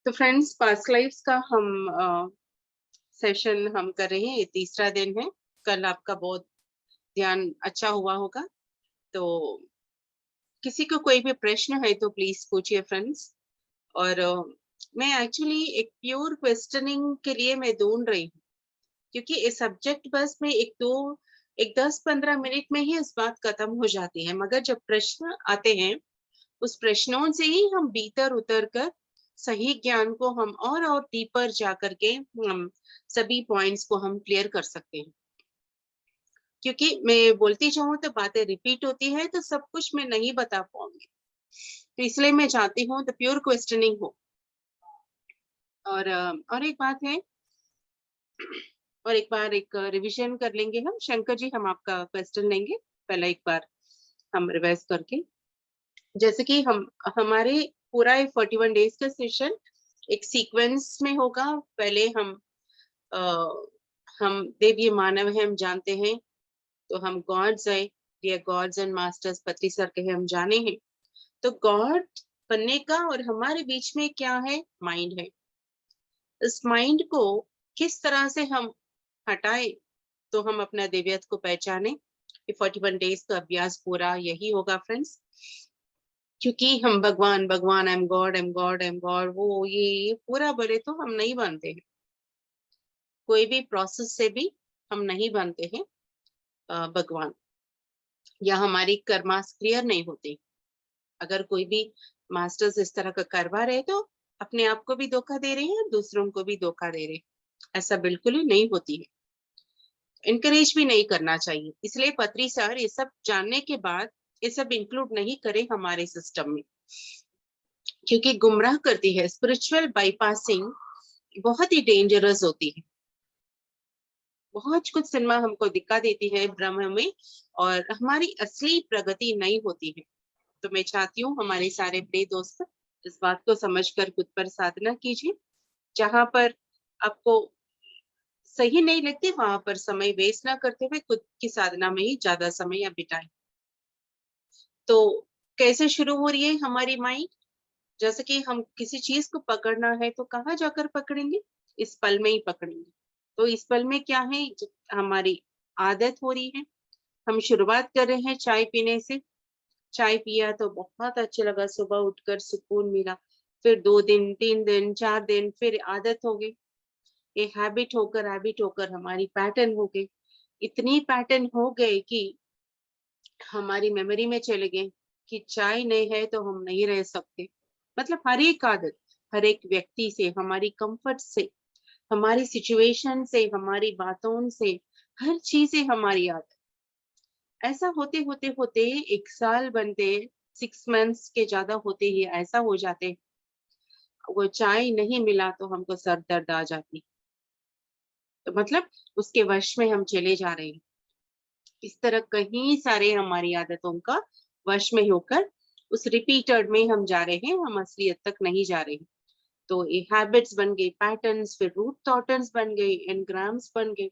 तो friends, past lives का हम सेशन हम कर रहे हैं। ये तीसरा दिन है। कल आपका बहुत ध्यान अच्छा हुआ होगा। तो किसी को कोई भी प्रश्न है तो प्लीज पूछिए फ्रेंड्स। और मैं एक्चुअली एक प्योर क्वेश्चनिंग के लिए मैं ढूंढ रही हूँ, क्योंकि ये सब्जेक्ट बस में एक 10-15 मिनट में ही इस बात खत्म हो जाती है, मगर जब प्रश्न आते हैं उस प्रश्नों से ही हम भीतर उतर कर सही ज्ञान को हम और डीपर जा करके हम सभी पॉइंट्स को हम क्लियर कर सकते हैं। क्योंकि मैं बोलती जाऊं तो बातें रिपीट होती है, तो सब कुछ मैं नहीं बता पाऊंगी। तो इसलिए मैं चाहती हूँ तो प्योर क्वेश्चनिंग हो। और एक बात है, और एक बार एक रिवीजन कर लेंगे हम। शंकर जी, हम आपका क्वेश्चन लेंगे पहले एक बार हम रिवाइज करके। जैसे कि हमारे पूरा 41 डेज का सेशन एक सीक्वेंस में होगा। पहले अ, हम देवीय मानव है, हम जानते हैं। तो हम गॉड्स है, डियर गॉड्स एंड मास्टर्स पत्री सर के हम जाने हैं। तो गॉड बनने का और हमारे बीच में क्या है, माइंड है। इस माइंड को किस तरह से हम हटाए तो हम अपना देवियत को पहचाने। ये 41 डेज का अभ्यास पूरा यही होगा फ्रेंड्स। क्योंकि हम भगवान भगवान, I am God, I am God, I am God, वो ये पूरा बोले तो हम नहीं बनते हैं। कोई भी प्रोसेस से भी हम नहीं बनते हैं भगवान, या हमारी कर्मास क्लियर नहीं होती। अगर कोई भी मास्टर्स इस तरह का करवा रहे तो अपने आप को भी धोखा दे रहे हैं, दूसरों को भी धोखा दे रहे हैं। ऐसा बिल्कुल ही नहीं होती है, इनकरेज भी नहीं करना चाहिए। इसलिए पत्री सर ये सब जानने के बाद ये सब इंक्लूड नहीं करे हमारे सिस्टम में, क्योंकि गुमराह करती है। स्पिरिचुअल बाईपासिंग बहुत ही डेंजरस होती है। बहुत कुछ सिनेमा हमको दिखा देती है ब्रह्म में, और हमारी असली प्रगति नहीं होती है। तो मैं चाहती हूँ हमारे सारे प्रिय दोस्त इस बात को समझकर खुद पर साधना कीजिए। जहां पर आपको सही नहीं लगती वहां पर समय वेस्ट ना करते हुए खुद की साधना में ही ज्यादा समय या बिताएं। तो कैसे शुरू हो रही है हमारी माइंड? जैसे कि हम किसी चीज को पकड़ना है तो कहाँ जाकर पकड़ेंगे? इस पल में ही पकड़ेंगे। तो इस पल में क्या है, हमारी आदत हो रही है। हम शुरुआत कर रहे हैं चाय पीने से। चाय पिया तो बहुत अच्छा लगा, सुबह उठकर सुकून मिला। फिर 2 दिन, 3 दिन, 4 दिन, फिर आदत हो गई। ये हैबिट होकर हमारी पैटर्न हो गई। इतनी पैटर्न हो गए कि हमारी मेमोरी में चले गए कि चाय नहीं है तो हम नहीं रह सकते। मतलब हर एक आदत, हर एक व्यक्ति से, हमारी कंफर्ट से, हमारी सिचुएशन से, हमारी बातों से, हर चीज से हमारी आदत। ऐसा होते होते होते 1 साल बनते, 6 मंथ्स के ज्यादा होते ही ऐसा हो जाते। वो चाय नहीं मिला तो हमको सर दर्द आ जाती। तो मतलब उसके वश में हम चले जा रहे हैं। इस तरह कहीं सारे हमारी आदतों का वश में होकर उस रिपीटेड में हम जा रहे हैं, हम असलियत तक नहीं जा रहे हैं। तो ये हैबिट्स बन गए, पैटर्न्स, फिर रूट पैटर्न्स बन गए, एनग्राम्स बन गए,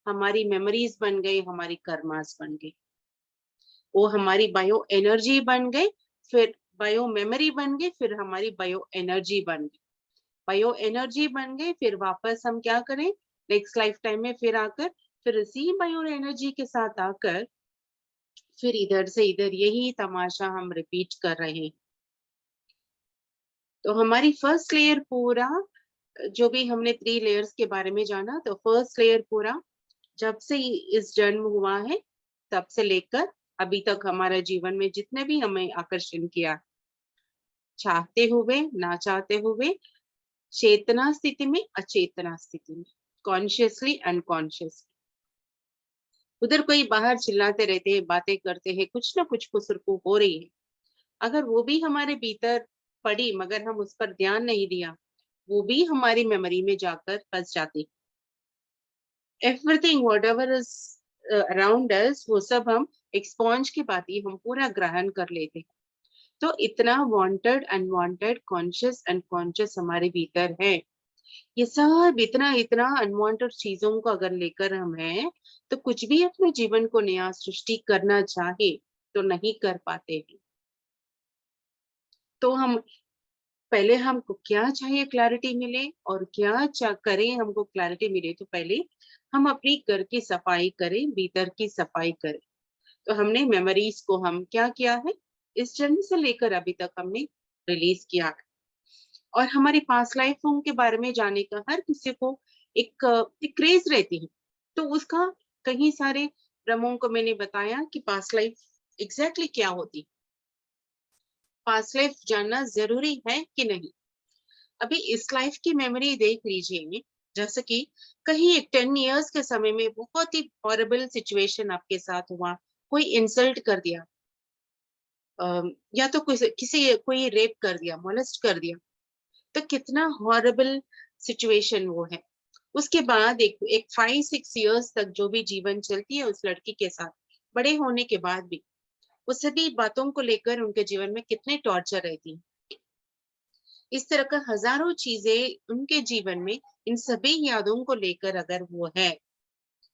हमारी मेमोरीज बन गई, हमारी कर्मास बन गई। वो हमारी बायो एनर्जी बन गई, फिर बायो मेमोरी बन गई, फिर हमारी बायो एनर्जी बन गई। बायो एनर्जी बन गई, फिर वापस हम क्या करें, नेक्स्ट लाइफ टाइम में फिर आकर, फिर इसी बायो एनर्जी के साथ आकर फिर इधर से इधर यही तमाशा हम रिपीट कर रहे हैं। तो हमारी फर्स्ट लेयर पूरा, जो भी हमने 3 लेयर्स के बारे में जाना, तो फर्स्ट लेयर पूरा जब से इस जन्म हुआ है तब से लेकर अभी तक हमारा जीवन में जितने भी हमें आकर्षण किया, चाहते हुए ना चाहते हुए, चेतना स्थिति में, अचेतना स्थिति में, कॉन्शियसली अनकॉन्शियसली, उधर कोई बाहर चिल्लाते रहते हैं, बातें करते हैं, कुछ ना कुछ खुसरपू हो रही है। अगर वो भी हमारे भीतर पड़ी मगर हम उस पर ध्यान नहीं दिया, वो भी हमारी मेमोरी में जाकर फंस जाती। Everything what ever is around us, वो सब हम एक स्पॉन्ज की बात ही हम पूरा ग्रहण कर लेते। तो इतना वांटेड अनवांटेड, कॉन्शियस अनकॉन्शियस हमारे भीतर है। ये सब इतना इतना अनवांटेड चीजों को अगर लेकर हम हैं, तो कुछ भी अपने जीवन को नया सृष्टि करना चाहे तो नहीं कर पाते हैं। तो हम पहले हमको क्या चाहिए क्लैरिटी मिले और क्या करें हमको क्लैरिटी मिले, तो पहले हम अपनी घर की सफाई करें, भीतर की सफाई करें। तो हमने मेमोरीज को हम क्या किया है, इस जन्म से लेकर अभी तक हमने रिलीज किया है। और हमारी पास्ट लाइफों के बारे में जानने का हर किसी को एक क्रेज रहती है। तो उसका कई सारे भ्रमों को मैंने बताया कि पास्ट लाइफ एग्जैक्टली क्या होती, पास्ट लाइफ जानना जरूरी है कि नहीं। अभी इस लाइफ की मेमोरी देख लीजिए, जैसे कि कहीं एक 10 इयर्स के समय में बहुत ही हॉरिबल सिचुएशन आपके साथ हुआ, कोई इंसल्ट कर दिया, या तो किसी कोई रेप कर दिया, मोलेस्ट कर दिया, तो कितना हॉरिबल सिचुएशन वो है। उसके बाद एक 5-6 इयर्स तक जो भी जीवन चलती है उस लड़की के साथ, बड़े होने के बाद भी उस सभी बातों को लेकर उनके जीवन में कितने टॉर्चर रहती है। इस तरह का हजारों चीजें उनके जीवन में, इन सभी यादों को लेकर अगर वो है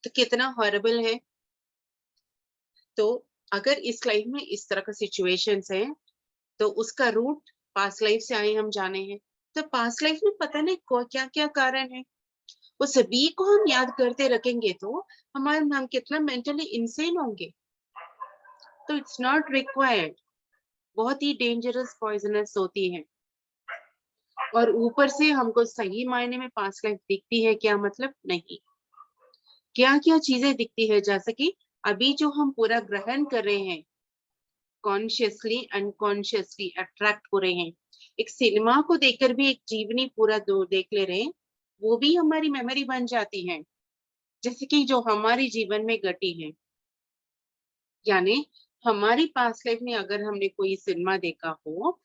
तो कितना हॉरिबल है। तो अगर इस लाइफ में इस तरह का सिचुएशंस है तो उसका रूट पास्ट लाइफ से आए हम जाने हैं। तो पास्ट लाइफ में पता नहीं क्या क्या कारण है, वो सभी को हम याद करते रखेंगे तो हम कितना मेंटली इंसेन होंगे। तो इट्स नॉट रिक्वायर्ड, बहुत ही डेंजरस पॉइजनस होती है। और ऊपर से हमको सही मायने में पास्ट लाइफ दिखती है क्या, मतलब नहीं। क्या क्या चीजें दिखती है, जैसे कि अभी जो हम पूरा ग्रहण कर रहे हैं, कॉन्शियसली अनकॉन्शियसली अट्रैक्ट हो रहे हैं, एक सिनेमा को देखकर भी एक जीवनी पूरा दो देख ले रहे हैं, वो भी हमारी मेमोरी बन जाती है, जैसे कि जो हमारी जीवन में घटी है। यानी हमारी पास्ट लाइफ में अगर हमने कोई सिनेमा देखा हो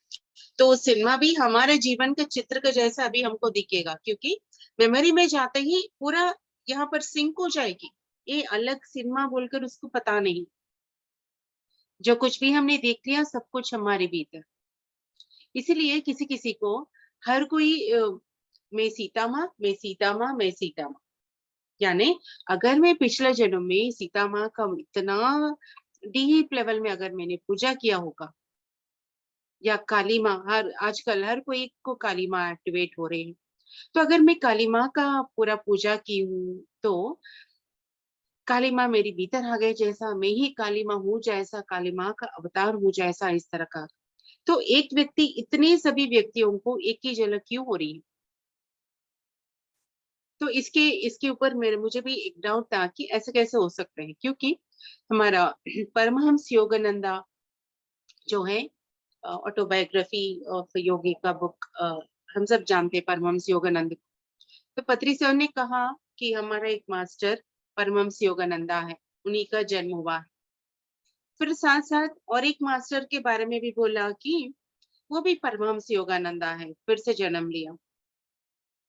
तो सिनेमा भी हमारे जीवन के चित्र के जैसा अभी हमको दिखेगा, क्योंकि मेमोरी में जाते ही पूरा यहाँ पर सिंक हो जाएगी। ये अलग सिनेमा बोलकर उसको पता नहीं, जो कुछ भी हमने देख लिया सब कुछ हमारे भीतर। इसीलिए किसी किसी को हर कोई मैं सीता माँ, मैं सीता माँ, मैं सीता माँ, यानी अगर मैं पिछले जन्म में सीता माँ का इतना डीप लेवल में अगर मैंने पूजा किया होगा, या काली माँ, हर आजकल हर कोई को काली माँ एक्टिवेट हो रहे हैं, तो अगर मैं काली माँ का पूरा पूजा की हूँ तो काली माँ मेरी भीतर आ गए, जैसा मैं ही काली माँ हूँ, जैसा काली माँ का अवतार हूँ, जैसा इस तरह का। तो एक व्यक्ति इतने सभी व्यक्तियों को एक ही झलक क्यों हो रही है। तो इसके इसके ऊपर मेरे मुझे भी एक डाउट था कि ऐसे कैसे हो सकता है, क्योंकि हमारा परमहंस योगानंदा जो है, ऑटोबायोग्राफी ऑफ योगी का बुक, हम सब जानते हैं परमहंस योगानंद को। तो पत्री सर ने कहा कि हमारा एक मास्टर परमहंस योगानंदा है, उन्हीं का जन्म हुआ है। फिर साथ साथ और एक मास्टर के बारे में भी बोला कि वो भी परमहंस योगानंदा है, फिर से जन्म लिया।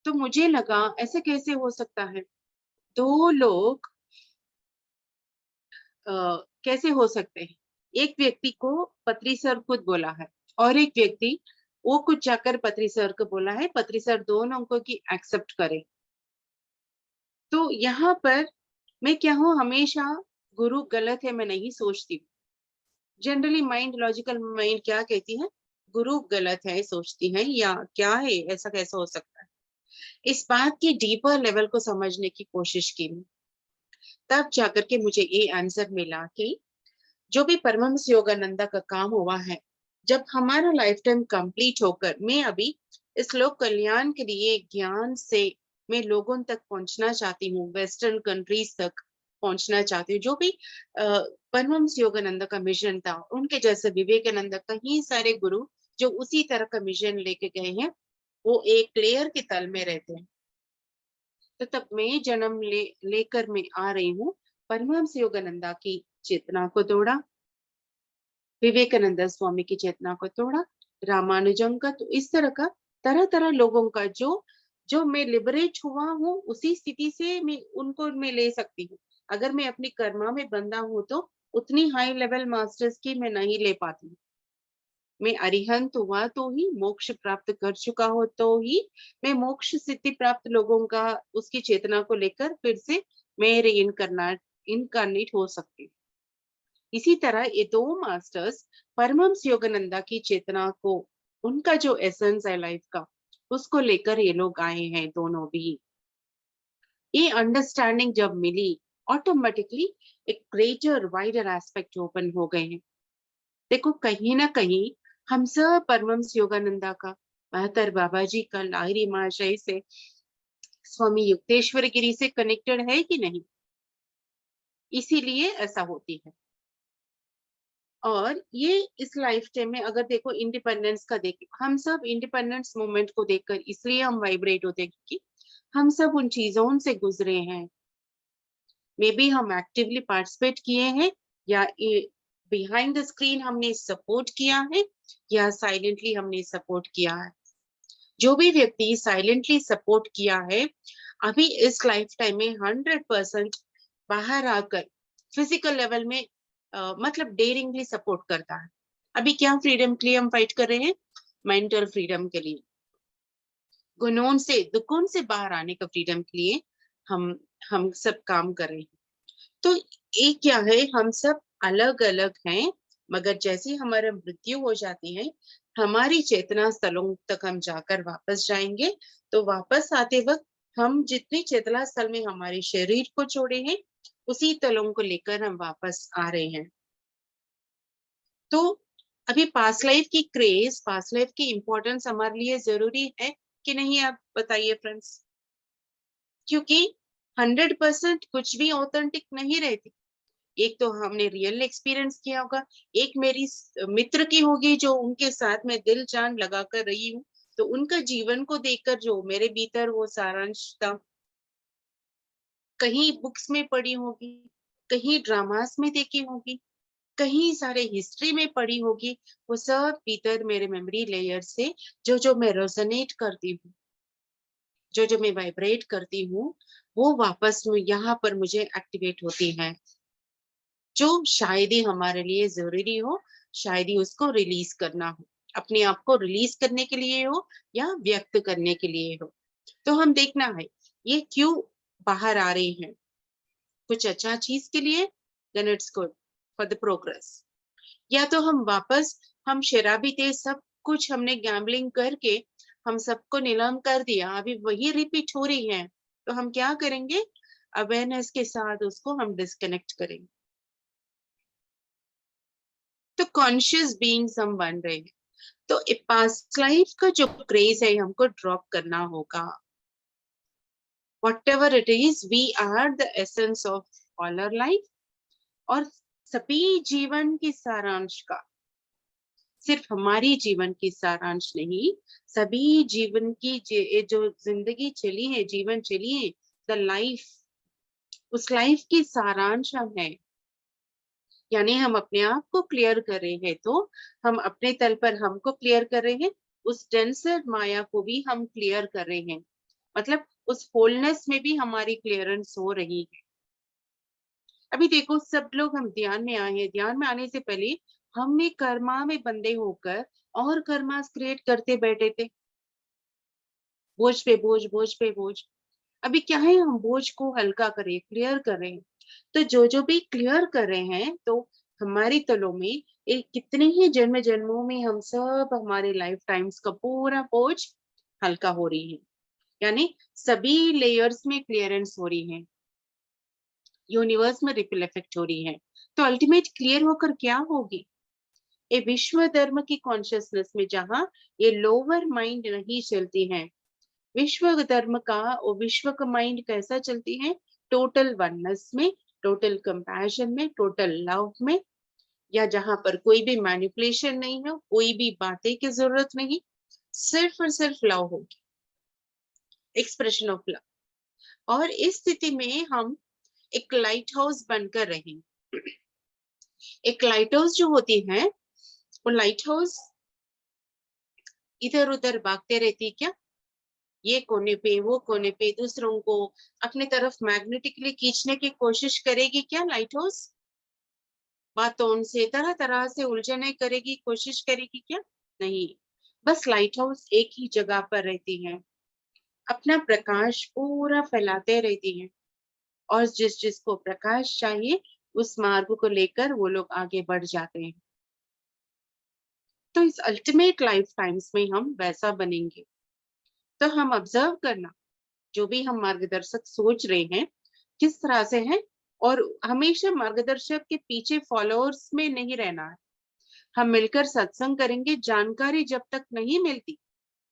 तो मुझे लगा ऐसे कैसे हो सकता है, दो लोग कैसे हो सकते हैं। एक व्यक्ति को पत्री सर खुद बोला है और एक व्यक्ति वो कुछ जाकर पत्री सर को बोला है, पत्री सर दोनों को की एक्सेप्ट करे। तो यहाँ पर मैं क्या हूँ, हमेशा गुरु गलत है मैं नहीं सोचती। जनरली माइंड, लॉजिकल माइंड क्या कहती है, गुरु गलत है सोचती है, या क्या है, ऐसा कैसा हो सकता है। इस बात की डीपर लेवल को समझने की कोशिश की, तब जाकर के मुझे ये आंसर मिला कि जो भी परमहंस योगानंदा का काम हुआ है, जब हमारा लाइफ टाइम कंप्लीट होकर मैं अभी इस लोक कल्याण के लिए ज्ञान से मैं लोगों तक पहुंचना चाहती हूँ, वेस्टर्न कंट्रीज तक पहुंचना चाहती हूँ। जो भी परमहंस योगानंदा का मिशन था, उनके जैसे विवेकानंद, कई सारे गुरु जो उसी तरह का मिशन लेके गए हैं, वो एक लेयर के तल में रहते हैं। तो तब मैं जन्म लेकर मैं आ रही हूँ, परमहंस योगानंदा की चेतना को तोड़ा, विवेकानंद स्वामी की चेतना को तोड़ा, रामानुजम का, तो इस तरह का तरह तरह लोगों का जो जो मैं लिबरेट हुआ हूँ उसी स्थिति से मैं उनको मैं ले सकती हूँ। अगर मैं अपनी कर्मा में बंधा हूँ तो उतनी हाई लेवल मास्टर्स की मैं नहीं ले पाती। मैं अरिहंत हुआ तो ही, मोक्ष प्राप्त कर चुका हो तो ही मैं मोक्ष सिद्धि प्राप्त लोगों का उसकी चेतना को लेकर फिर से मैं इनकारनेट हो सकती हूँ। इसी तरह ये दो मास्टर्स परमहंस योगानंदा की चेतना को उनका जो एसेंस है लाइफ का, उसको लेकर ये लोग आए हैं दोनों भी। ये अंडरस्टैंडिंग जब मिली, ऑटोमेटिकली एक ग्रेटर वाइडर एस्पेक्ट ओपन हो गए हैं। देखो कहीं ना कहीं हम सब परमहंस योगानंदा का, महतर बाबा जी का, लाहिरी महाशय से, स्वामी युक्तेश्वर गिरी से कनेक्टेड है कि नहीं? इसीलिए ऐसा होती है। और ये इस लाइफ टाइम में अगर देखो इंडिपेंडेंस का देख, हम सब इंडिपेंडेंस मूवमेंट को देखकर इसलिए हम वाइब्रेट होते हैं क्योंकि हम सब उन चीजों से गुजरे हैं। मे बी हम एक्टिवली पार्टिसिपेट किए हैं, या बिहाइंड द स्क्रीन हमने सपोर्ट किया है, या साइलेंटली हमने सपोर्ट किया है। जो भी व्यक्ति साइलेंटली सपोर्ट किया है, अभी इस लाइफ टाइम में 100% बाहर आकर फिजिकल लेवल में मतलब डेयरिंगली सपोर्ट करता है। अभी क्या फ्रीडम के लिए हम फाइट कर रहे हैं? मेंटल फ्रीडम के लिए, गुनों से, दुखों से बाहर आने का फ्रीडम के लिए हम हम सब काम कर रहे हैं। तो ये क्या है, हम सब अलग अलग हैं, मगर जैसे हमारा मृत्यु हो जाती है, हमारी चेतना स्थलों तक हम जाकर वापस जाएंगे। तो वापस आते वक्त हम जितनी चेतना स्थल में हमारे शरीर को छोड़े हैं, उसी तलों को लेकर हम वापस आ रहे हैं। तो अभी पास्ट लाइफ की क्रेज, पास्ट लाइफ की इंपॉर्टेंस हमारे लिए जरूरी है कि नहीं, आप बताइए फ्रेंड्स? क्योंकि 100% कुछ भी ऑथेंटिक नहीं रहती। एक तो हमने रियल एक्सपीरियंस किया होगा, एक मेरी मित्र की होगी जो उनके साथ में दिल जान लगा कर रही हूँ, तो उनका जीवन को देखकर जो मेरे भीतर वो सारांश था, कहीं बुक्स में पढ़ी होगी, कहीं ड्रामास में देखी होगी, कहीं सारे हिस्ट्री में पढ़ी होगी, वो सब भीतर मेरे मेमोरी लेयर से जो जो मैं रेजोनेट करती हूँ, जो जो मैं वाइब्रेट करती हूँ, वो वापस यहाँ पर मुझे एक्टिवेट होती है। जो शायद ही हमारे लिए जरूरी हो, शायद ही उसको रिलीज करना हो, अपने आप को रिलीज करने के लिए हो या व्यक्त करने के लिए हो। तो हम देखना है ये क्यों बाहर आ रहे हैं, कुछ अच्छा चीज के लिए, then it's good for the progress. या तो हम वापस, हम शराबी थे, सब कुछ हमने गैम्बलिंग करके हम सबको नीलाम कर दिया, अभी वही रिपीट हो रही है, तो हम क्या करेंगे? अवेयरनेस के साथ उसको हम डिस्कनेक्ट करेंगे। तो कॉन्शियस बीइंग्स हम बन रहे हैं। तो पास्ट लाइफ का जो क्रेज है हमको ड्रॉप करना होगा। Whatever it is, we are the essence of all our life. और सभी जीवन की सारांश का, सिर्फ हमारी जीवन की सारांश नहीं, सभी जीवन की जो जिंदगी चली है, जीवन चली है, द लाइफ, उस लाइफ की सारांश हम है। यानी हम अपने आप को क्लियर कर रहे हैं, तो हम अपने तल पर हमको क्लियर कर रहे हैं, उस डेंसर माया को भी हम क्लियर कर रहे हैं। मतलब उस होलनेस में भी हमारी क्लियरेंस हो रही है। अभी देखो सब लोग हम ध्यान में आए हैं, ध्यान में आने से पहले हमने कर्मा में बंधे होकर और कर्मा क्रिएट करते बैठे थे, बोझ पे बोझ, बोझ पे बोझ। अभी क्या है, हम बोझ को हल्का करें, क्लियर करें। तो जो जो भी क्लियर कर रहे हैं, तो हमारी तलों में एक कितने ही जन्म जन्मों में हम सब हमारे लाइफ टाइम्स का पूरा बोझ हल्का हो रही है। यानी सभी लेयर्स में क्लियरेंस हो रही है, यूनिवर्स में रिपल इफेक्ट हो रही है। तो अल्टीमेट क्लियर होकर क्या होगी? ये विश्व धर्म की कॉन्शियसनेस में, जहां ये लोअर माइंड नहीं चलती है, विश्व धर्म का और विश्व का माइंड कैसा चलती है? टोटल वननेस में, टोटल कंपैशन में, टोटल लव में, या जहां पर कोई भी मैनिपुलेशन नहीं है, कोई भी बातें की जरूरत नहीं, सिर्फ और सिर्फ लव होगी, एक्सप्रेशन ऑफ लव। और इस स्थिति में हम एक लाइट हाउस बनकर रहें। एक लाइट हाउस जो होती है, वो लाइट हाउस इधर उधर भागते रहती क्या? ये कोने पे वो कोने पे दूसरों को अपने तरफ मैग्नेटिकली खींचने की कोशिश करेगी क्या लाइट हाउस? बातों से तरह तरह से उलझने करेगी, कोशिश करेगी क्या? नहीं। बस लाइट हाउस एक ही जगह पर रहती है, अपना प्रकाश पूरा फैलाते रहती है, और जिस जिसको प्रकाश चाहिए, उस मार्ग को लेकर वो लोग आगे बढ़ जाते हैं। तो इस अल्टीमेट लाइफ टाइम्स में हम वैसा बनेंगे। तो हम ऑब्जर्व करना, जो भी हम मार्गदर्शक सोच रहे हैं किस तरह से है, और हमेशा मार्गदर्शक के पीछे फॉलोअर्स में नहीं रहना है। हम मिलकर सत्संग करेंगे। जानकारी जब तक नहीं मिलती,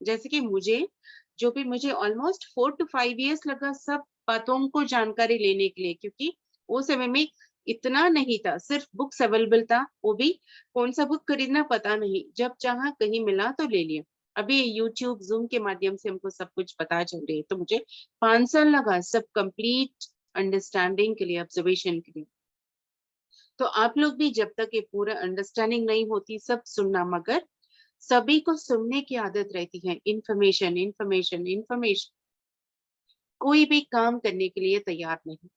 जैसे कि मुझे ऑलमोस्ट 4 to 5 years लगा सब बातों को जानकारी लेने के लिए, क्योंकि वो समय में इतना नहीं था, सिर्फ बुक्स अवेलेबल था, वो भी कौन सा बुक खरीदना पता नहीं, जब चाहा कहीं मिला तो ले लिया। अभी यूट्यूब जूम के माध्यम से हमको सब कुछ पता चल रही है, तो मुझे 5 साल लगा सब कंप्लीट अंडरस्टैंडिंग के लिए, ऑब्जर्वेशन के लिए। तो आप लोग भी जब तक ये पूरा अंडरस्टैंडिंग नहीं होती, सब सुनना, मगर सभी को सुनने की आदत रहती है, इंफॉर्मेशन इंफॉर्मेशन इंफॉर्मेशन, कोई भी काम करने के लिए तैयार नहीं।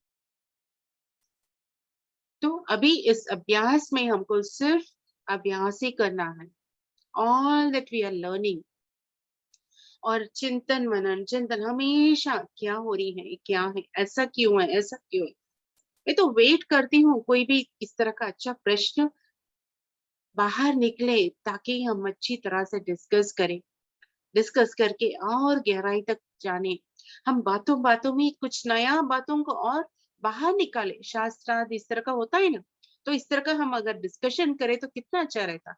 तो अभी इस अभ्यास में हमको सिर्फ अभ्यास ही करना है, all that we are learning. और चिंतन मनन चिंतन हमेशा, क्या हो रही है, क्या है, ऐसा क्यों है, ऐसा क्यों है। मैं तो वेट करती हूँ कोई भी इस तरह का अच्छा प्रश्न बाहर निकले, ताकि हम अच्छी तरह से डिस्कस करके और गहराई तक जाने। हम बातों बातों में कुछ नया बातों को और बाहर निकाले, शास्त्रार्थ इस तरह का होता है ना, तो इस तरह का हम अगर डिस्कशन करें तो कितना अच्छा रहता।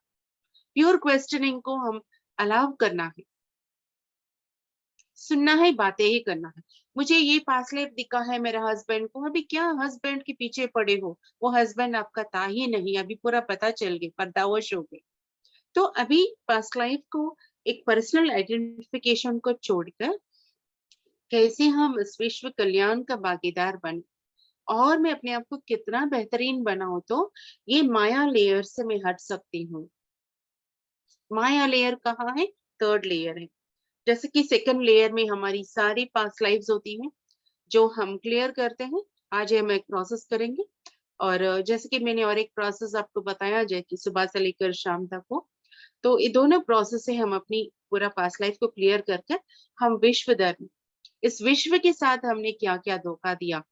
प्योर क्वेश्चनिंग को हम अलाउ करना है, सुनना है, बातें ही करना है। मुझे ये पास लाइफ दिखा है मेरे हस्बैंड को, अभी क्या हस्बैंड के पीछे पड़े हो, वो हस्बैंड आपका था ही नहीं, अभी पूरा पता चल गया, पर्दावश हो गए। तो अभी पास्ट लाइफ को, एक पर्सनल आइडेंटिफिकेशन को छोड़कर कैसे हम इस विश्व कल्याण का भागीदार बने, और मैं अपने आप को कितना बेहतरीन बनाऊं, तो ये माया लेयर से मैं हट सकती हूँ। माया लेयर कहाँ है? 3rd लेयर है। जैसे कि 2nd लेयर में हमारी सारी पास्ट लाइफ्स होती हैं, जो हम क्लियर करते हैं। आज हम एक प्रोसेस करेंगे, और जैसे कि मैंने और एक प्रोसेस आपको बताया, जैसे कि सुबह से लेकर शाम तक हो, तो ये दोनों प्रोसेस से हम अपनी पूरा पास्ट लाइफ को क्लियर करके हम विश्व धर्म, इस विश्व के साथ हमने क्या क्या धोखा दिया,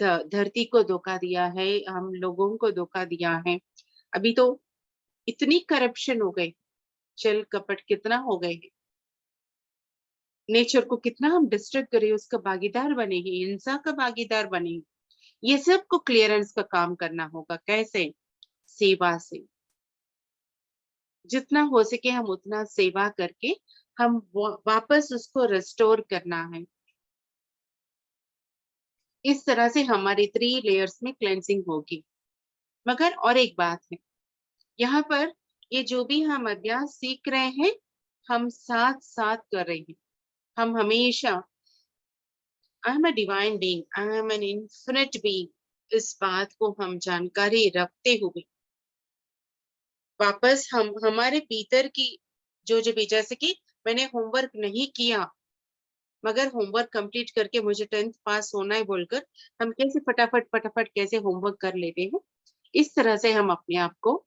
धरती को धोखा दिया है, हम लोगों को धोखा दिया है। अभी तो इतनी करप्शन हो गई, छल कपट कितना हो गए हैं, नेचर को कितना हम डिस्टर्ब करे, उसका भागीदार बने हैं, हिंसा का भागीदार बने हैं। ये सब को क्लियरेंस का काम करना होगा। कैसे? सेवा से। जितना हो सके हम उतना सेवा करके हम वापस उसको रिस्टोर करना है। इस तरह से हमारी 3 लेयर्स में क्लेंजिंग होगी। मगर और एक बात है, यहाँ पर ये जो भी हम अभ्यास सीख रहे हैं, हम साथ साथ कर रहे हैं। हम हमेशा I am a divine being, I am an infinite being, इस बात को हम जानकारी रखते हुए वापस हम हमारे भीतर की जो भी, जैसे कि मैंने होमवर्क नहीं किया, मगर होमवर्क कंप्लीट करके मुझे 10th पास होना है बोलकर हम कैसे फटाफट फटाफट कैसे होमवर्क कर लेते हैं, इस तरह से हम अपने आप को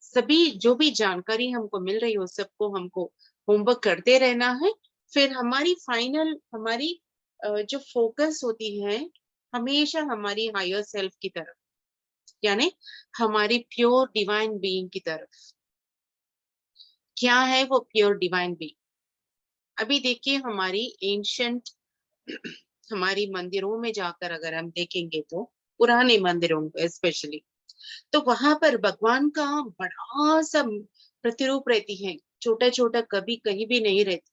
सभी जो भी जानकारी हमको मिल रही हो सबको हमको होमवर्क करते रहना है। फिर हमारी फाइनल हमारी जो फोकस होती है हमेशा हमारी हायर सेल्फ की तरफ, यानी हमारी प्योर डिवाइन बीइंग की तरफ। क्या है वो प्योर डिवाइन बीइंग? अभी देखिए हमारी एंशंट हमारी मंदिरों में जाकर अगर हम देखेंगे, तो पुराने मंदिरों को स्पेशली, तो वहां पर भगवान का बड़ा सा प्रतिरूप रहती है, छोटा छोटा कभी कहीं भी नहीं रहती।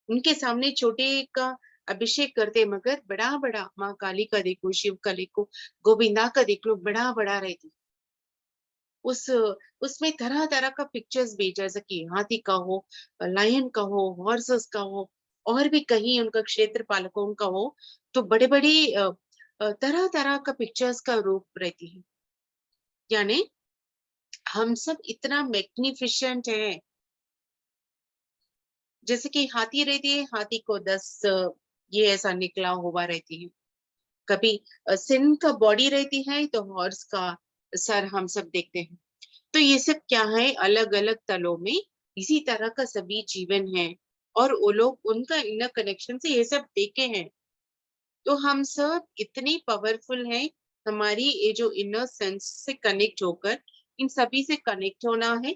उनके सामने छोटे का अभिषेक करते, मगर बड़ा बड़ा, माँ काली का देखो, शिव का देखो, गोविंदा का देख लो, बड़ा बड़ा रहती। उस उसमें तरह तरह का पिक्चर्स भी, जैसे कि हाथी का हो, लायन का हो, हॉर्सेस का हो, और भी कहीं उनका क्षेत्र पालकों का हो, तो बड़े बड़े तरह तरह का पिक्चर्स का रूप रहती है। यानी हम सब इतना मैग्निफिसेंट है। जैसे कि हाथी रहती है, हाथी को 10 ये ऐसा निकला हुआ रहती है। कभी सिंह का बॉडी रहती है, तो हॉर्स का सर हम सब देखते हैं। तो ये सब क्या है, अलग अलग तलों में इसी तरह का सभी जीवन है, और वो लोग उनका इनर कनेक्शन से ये सब देखे हैं। तो हम सब इतनी पावरफुल हैं, हमारी ये जो इनर सेंस से कनेक्ट होकर इन सभी से कनेक्ट होना है,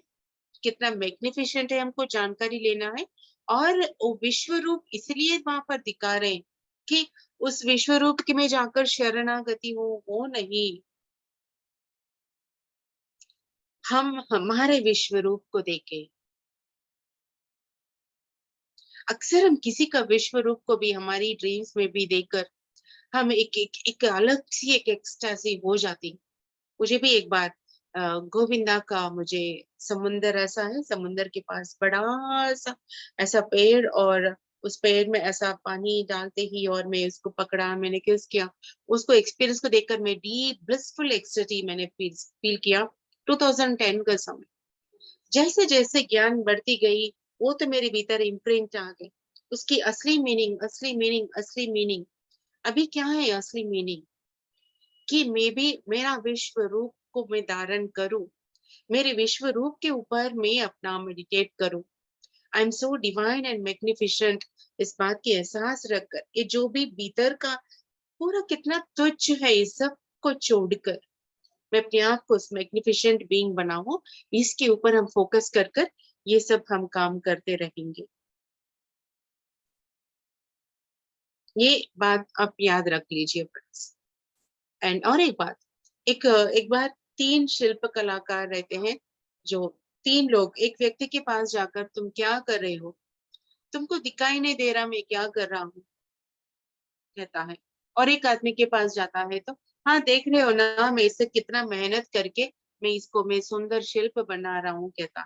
कितना मैग्निफिसेंट है हमको जानकारी लेना है। और वो विश्व रूप इसलिए वहां पर दिखा रहे हैं कि उस विश्व रूप के में जाकर शरणागति हो, वो नहीं, हम हमारे विश्व रूप को देखें। अक्सर हम किसी का विश्व रूप को भी हमारी ड्रीम्स में भी देखकर हम एक अलग सी एक एक्सटेसी हो जाती। मुझे भी एक बार गोविंदा का मुझे समुंदर ऐसा है, समुंदर के पास बड़ा सा ऐसा पेड़, और उस पेड़ में ऐसा पानी डालते ही और मैं उसको पकड़ा, मैंने किस किया, उसको एक्सपीरियंस को देखकर मैं डीप ब्लिसफुल एक्सटेसी मैंने फील किया। 2010 का समय, जैसे जैसे ज्ञान बढ़ती गई वो तो मेरे भीतर इम्प्रिंट आ गई, उसकी असली मीनिंग, असली मीनिंग, असली मीनिंग। अभी क्या है असली मीनिंग? कि मैं भी मेरा विश्व रूप को मैं धारण करूं, मेरे विश्व रूप के ऊपर मैं अपना मेडिटेट करूं। I am so divine and magnificent, इस बात की एहसास रखकर ये जो भी भीतर का पूरा कितना तुच्छ है, इस सब को छोड़कर मैं अपने आप को उस मैग्निफिसेंट बीइंग बनाऊं, इसके ऊपर हम फोकस कर कर ये सब हम काम करते रहेंगे। ये बात आप याद रख लीजिए फ्रेंड्स। एंड और एक बात, एक बार 3 शिल्प कलाकार रहते हैं, जो 3 लोग एक व्यक्ति के पास जाकर तुम क्या कर रहे हो, तुमको दिखाई नहीं दे रहा मैं क्या कर रहा हूँ, कहता है। और एक आदमी के पास जाता है तो हाँ देख रहे हो ना मैं इसे कितना मेहनत करके मैं इसको मैं सुंदर शिल्प बना रहा हूँ, कहता।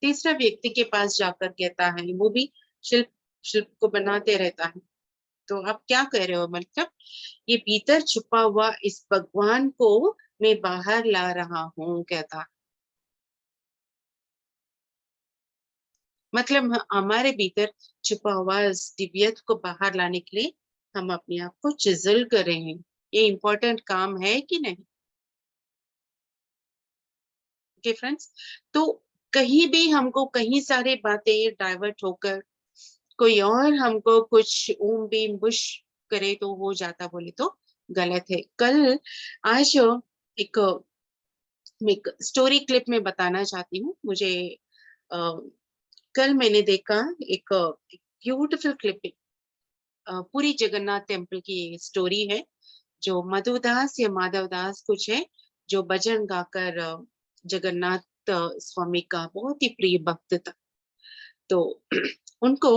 तीसरा व्यक्ति के पास जाकर कहता है, वो भी शिल्प शिल्प को बनाते रहता है। तो आप क्या कह रहे हो, मतलब ये भीतर छुपा हुआ इस भगवान को मैं बाहर ला रहा हूँ, कहता। मतलब हमारे भीतर छुपा हुआ इस दिव्यत को बाहर लाने के लिए हम अपने आप को चिजल कर रहे हैं। ये इम्पोर्टेंट काम है कि नहीं? ओके फ्रेंड्स, तो कहीं भी हमको कहीं सारी बातें डाइवर्ट होकर कोई और हमको कुछ ऊम बीम बुश करे तो हो जाता, बोले तो गलत है। कल आज एक मैं एक स्टोरी क्लिप में बताना चाहती हूँ। मुझे अ, कल मैंने देखा एक ब्यूटीफुल क्लिपिंग, पूरी जगन्नाथ टेम्पल की स्टोरी है, जो मधुदास या माधवदास कुछ है, जो भजन गाकर जगन्नाथ स्वामी का बहुत ही प्रिय भक्त था। तो उनको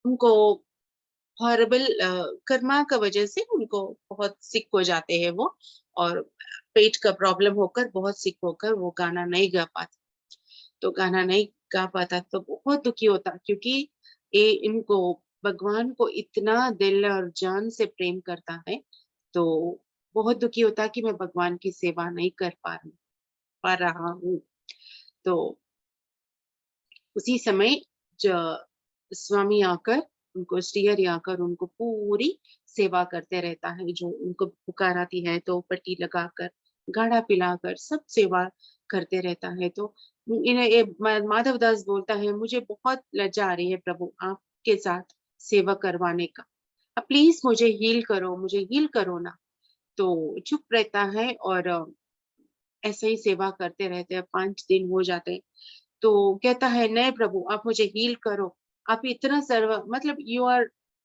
उनको हॉरिबल कर्मा का वजह से उनको बहुत सिक हो जाते हैं वो, और पेट का प्रॉब्लम होकर बहुत सिक होकर वो गाना नहीं गा पाते। तो गाना नहीं गा पाता तो बहुत दुखी होता, क्योंकि ये इनको भगवान को इतना दिल और जान से प्रेम करता है। तो बहुत दुखी होता कि मैं भगवान की सेवा नहीं कर पा रहा हूँ। तो उसी समय स्वामी आकर उनको श्रीहरि आकर उनको पूरी सेवा करते रहता है, जो उनको पुकार आती है तो पट्टी लगाकर गाढ़ा पिलाकर सब सेवा करते रहता है। तो इन्हें माधवदास बोलता है, मुझे बहुत लज्जा आ रही है प्रभु आपके साथ सेवा करवाने का, अब प्लीज मुझे हील करो, मुझे हील करो ना। तो चुप रहता है और ऐसे ही सेवा करते रहते हैं, 5 दिन हो जाते हैं। तो कहता है, नहीं प्रभु आप मुझे हील करो, आप इतना सर्व मतलब यू आर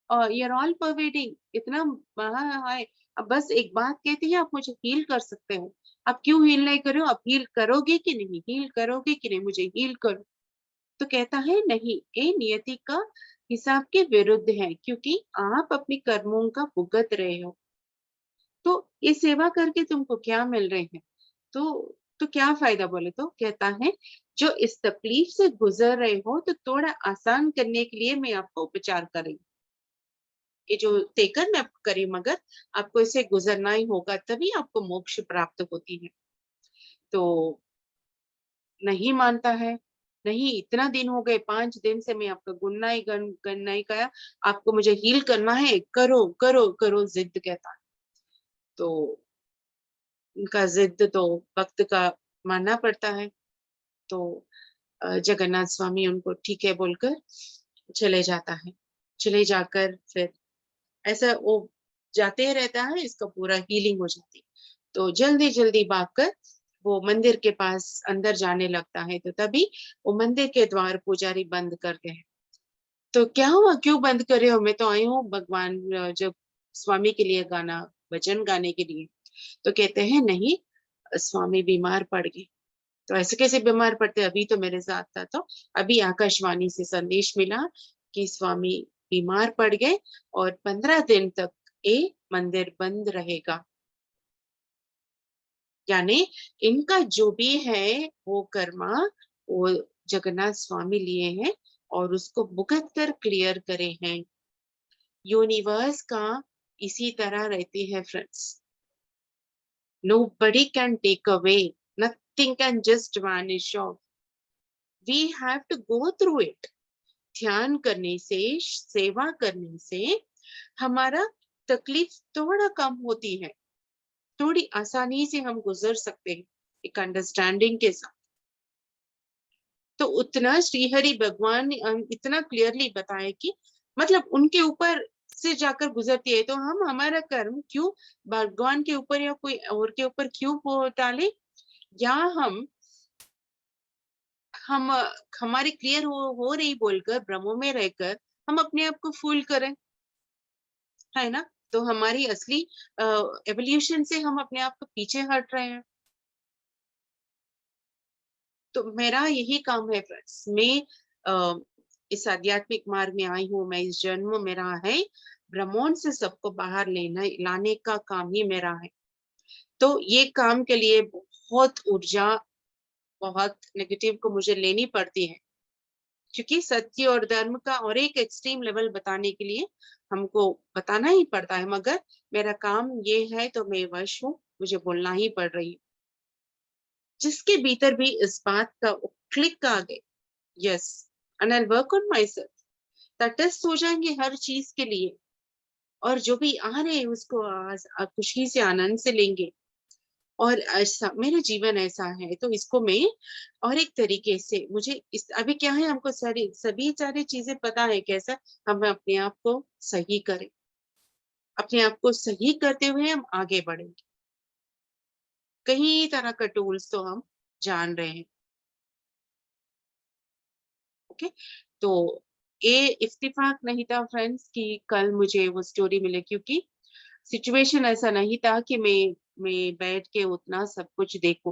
ऑल परवेडिंग, इतना महा है। अब बस एक बात कहती है आप मुझे हील कर सकते हो, आप क्यों हील नहीं करो, आप हील करोगे कि नहीं, हील करोगे कि नहीं, मुझे हील करो। तो कहता है नहीं, ये नियति का हिसाब के विरुद्ध है, क्योंकि आप अपनी कर्मों का भुगत रहे हो। तो ये सेवा करके तुमको क्या मिल रहे हैं? तो क्या फायदा, बोले तो कहता है, जो इस तकलीफ से गुजर रहे हो तो थोड़ा आसान करने के लिए मैं आपको उपचार करूंगी, ये जो तेकर मैं करी, मगर आपको इसे गुजरना ही होगा, तभी आपको मोक्ष प्राप्त होती है। तो नहीं मानता है, नहीं इतना दिन हो गए, 5 दिन से मैं आपका गुण नहीं करा, आपको मुझे हील करना है, करो करो करो, जिद कहता है। तो उनका जिद तो वक्त का मानना पड़ता है। तो जगन्नाथ स्वामी उनको ठीक है बोलकर चले जाता है। चले जाकर फिर ऐसा वो जाते रहता है, इसका पूरा हीलिंग हो जाती है। तो जल्दी जल्दी भागकर वो मंदिर के पास अंदर जाने लगता है, तो तभी वो मंदिर के द्वार पुजारी बंद करते हैं। तो क्या हुआ, क्यों बंद करे हो? मैं तो आई हूँ भगवान जब स्वामी के लिए गाना भजन गाने के लिए। तो कहते हैं नहीं, स्वामी बीमार पड़ गए। तो ऐसे कैसे बीमार पड़ते? अभी तो मेरे साथ था, तो अभी आकाशवाणी से संदेश मिला कि स्वामी बीमार पड़ गए और 15 दिन तक ये मंदिर बंद रहेगा। यानी इनका जो भी है वो कर्मा, वो जगन्नाथ स्वामी लिए हैं और उसको भुगत कर क्लियर करे हैं। यूनिवर्स का इसी तरह रहती है friends. Nobody can take away, nothing can just vanish off. We have to go through it. ध्यान करने से, सेवा करने से हमारा तकलीफ थोड़ा कम होती है, थोड़ी आसानी से हम गुजर सकते हैं एक अंडरस्टैंडिंग के साथ। तो उतना श्रीहरि भगवान ने इतना क्लियरली बताया कि मतलब उनके ऊपर से जाकर गुजरती है, तो हम हमारा कर्म क्यों भगवान के ऊपर या कोई और के ऊपर क्यों वो डाले, या हम हमारी क्लियर हो रही बोलकर भ्रमों में रहकर हम अपने आप को फूल करें, है ना? तो हमारी असली एवोल्यूशन से हम अपने आप को पीछे हट रहे हैं। तो मेरा यही काम है फ्रेंड्स, मैं इस आध्यात्मिक मार्ग में आई हूँ, मैं इस जन्म मेरा है भ्रमों से सबको बाहर लेना लाने का काम ही मेरा है। तो ये काम के लिए बहुत ऊर्जा, बहुत नेगेटिव को मुझे लेनी पड़ती है, क्योंकि सत्य और धर्म का और एक एक्सट्रीम लेवल बताने के लिए हमको बताना ही पड़ता है, मगर मेरा काम ये है तो मैं वश हूँ, मुझे बोलना ही पड़ रही है। जिसके भीतर भी इस बात का क्लिक आ गए, yes, and I work on my self, तटस्थ हो जाएंगे हर चीज के लिए, और जो भी आ रहे हैं उसको खुशी से आनंद से लेंगे। और ऐसा मेरा जीवन ऐसा है, तो इसको मैं और एक तरीके से मुझे इस अभी क्या है, हमको सभी सारी चीजें पता है कैसा हम अपने आप को सही करें, अपने आप को सही करते हुए हम आगे बढ़ेंगे। कई तरह का टूल्स तो हम जान रहे हैं। ओके, तो ये इत्तेफाक नहीं था फ्रेंड्स कि कल मुझे वो स्टोरी मिले, क्योंकि सिचुएशन ऐसा नहीं था कि मैं बैठ के उतना सब कुछ देखूं।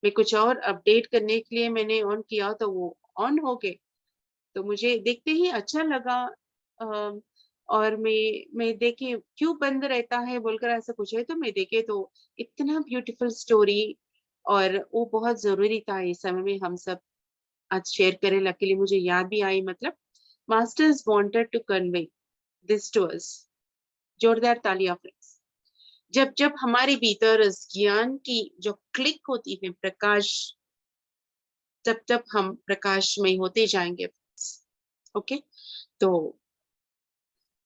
मैं कुछ और अपडेट करने के लिए मैंने ऑन किया तो वो ऑन हो गए, तो मुझे देखते ही अच्छा लगा। अ, और मैं देखे क्यों बंद रहता है बोलकर ऐसा कुछ है, तो मैं देखे तो इतना ब्यूटीफुल स्टोरी, और वो बहुत जरूरी था इस समय में हम सब आज शेयर करें। लकीली मुझे याद भी आई, मतलब masters wanted to convey this to us. जोरदार तालियां फ्रेंड्स। जब जब हमारे भीतर इस ज्ञान की जो क्लिक होती है, प्रकाश, तब तब हम प्रकाशमय होते जाएंगे। ओके, तो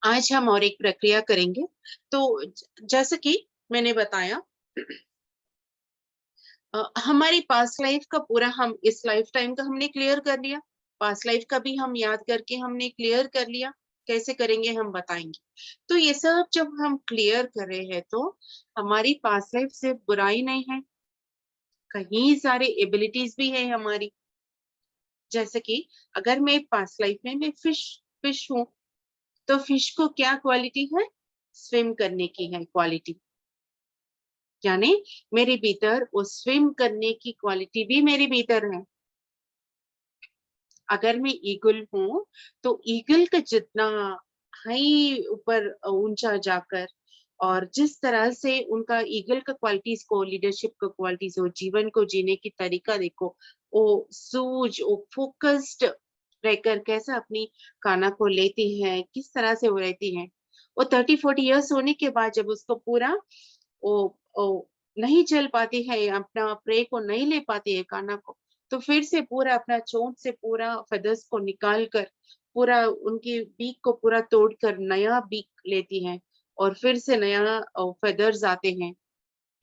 आज हम और एक प्रक्रिया करेंगे। तो जैसे कि मैंने बताया, हमारी पास्ट लाइफ का पूरा हम इस लाइफ टाइम का हमने क्लियर कर लिया, पास्ट लाइफ का भी हम याद करके हमने क्लियर कर लिया। कैसे करेंगे हम बताएंगे। तो ये सब जब हम क्लियर कर रहे हैं, तो हमारी पास्ट लाइफ से बुराई नहीं है, कहीं सारे एबिलिटीज भी है हमारी। जैसे कि अगर मैं पास्ट लाइफ में मैं फिश हूँ, तो फिश को क्या क्वालिटी है? स्विम करने की है क्वालिटी। यानी मेरे भीतर वो स्विम करने की क्वालिटी भी मेरे भीतर है। अगर मैं ईगल हूँ, तो ईगल का जितना हाई ऊपर ऊंचा जाकर, और जिस तरह से उनका ईगल का क्वालिटीज को, लीडरशिप का क्वालिटीज हो, जीवन को जीने की तरीका देखो, वो सूझ, वो फोकस्ड रहकर कैसा अपनी खाना को लेती है, किस तरह से वो रहती है। वो 30-40 इयर्स होने के बाद जब उसको पूरा वो नहीं चल पाती है, अपना प्रे को नहीं ले पाती है खाना को, तो फिर से पूरा अपना चोंच से पूरा फेदर्स को निकाल कर, पूरा उनकी बीक को पूरा तोड़कर नया बीक लेती है, और फिर से नया फेदर्स आते हैं।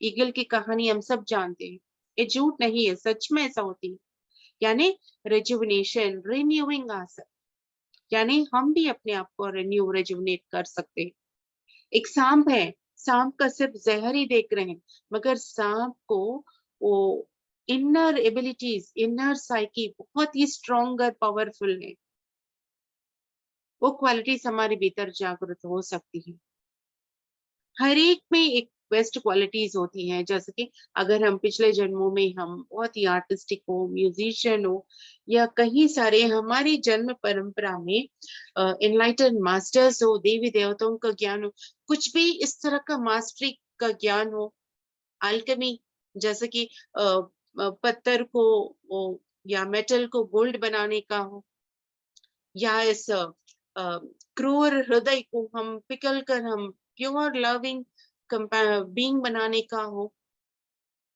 ईगल की कहानी हम सब जानते हैं, ये झूठ नहीं है, सच में ऐसा होती है। यानी रेजुविनेशन, रिन्यूइंग आंसर, यानी हम भी अपने आप को रिन्यू रेजुविनेट कर सकते हैं। एक सांप है, सांप का सिर्फ जहर ही देख रहे हैं, मगर सांप को वो इनर एबिलिटीज, इनर साइकी बहुत ही स्ट्रॉन्ग और पावरफुल है। वो क्वालिटीज हमारे भीतर जागृत हो सकती है। हर एक में एक बेस्ट क्वालिटीज होती हैं, जैसे कि अगर हम पिछले जन्मों में हम बहुत ही आर्टिस्टिक हो, म्यूजिशियन हो, या कहीं सारे हमारी जन्म परंपरा में एनलाइटन मास्टर्स हो, देवी देवताओं का ज्ञान हो, कुछ भी इस तरह का मास्टरी का ज्ञान हो, अल्केमी, जैसे कि पत्थर को या मेटल को गोल्ड बनाने का हो, या इस क्रूर हृदय को हम पिघल कर हम प्योर लविंग बीइंग बनाने का हो,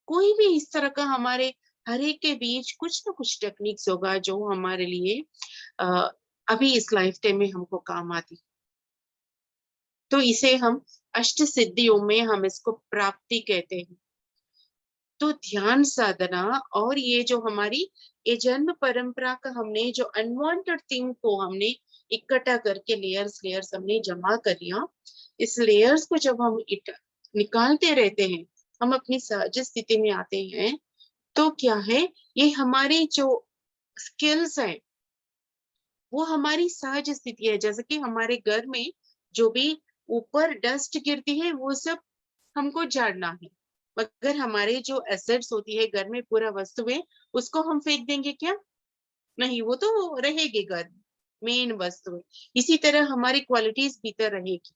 कोई भी इस तरह का हमारे हर एक के बीच कुछ ना कुछ टेक्निक्स होगा जो हमारे लिए अभी इस लाइफ टाइम में हमको काम आती। तो इसे हम अष्ट सिद्धियों में हम इसको प्राप्ति कहते हैं। तो ध्यान साधना और ये जो हमारी ये जन्म परंपरा का हमने जो अनवांटेड थिंग को हमने इकट्ठा करके लेयर्स हमने जमा कर लिया, इस लेयर्स को जब हम निकालते रहते हैं, हम अपनी सहज स्थिति में आते हैं, तो क्या है, ये हमारी जो स्किल्स हैं वो हमारी सहज स्थिति है। जैसे कि हमारे घर में जो भी ऊपर डस्ट गिरती है वो सब हमको झाड़ना है, मगर हमारे जो एसेट्स होती है घर में, पूरा वस्तुएं, उसको हम फेंक देंगे क्या? नहीं, वो तो रहेगी घर मेन वस्तु। इसी तरह हमारी क्वालिटीज भीतर रहेगी।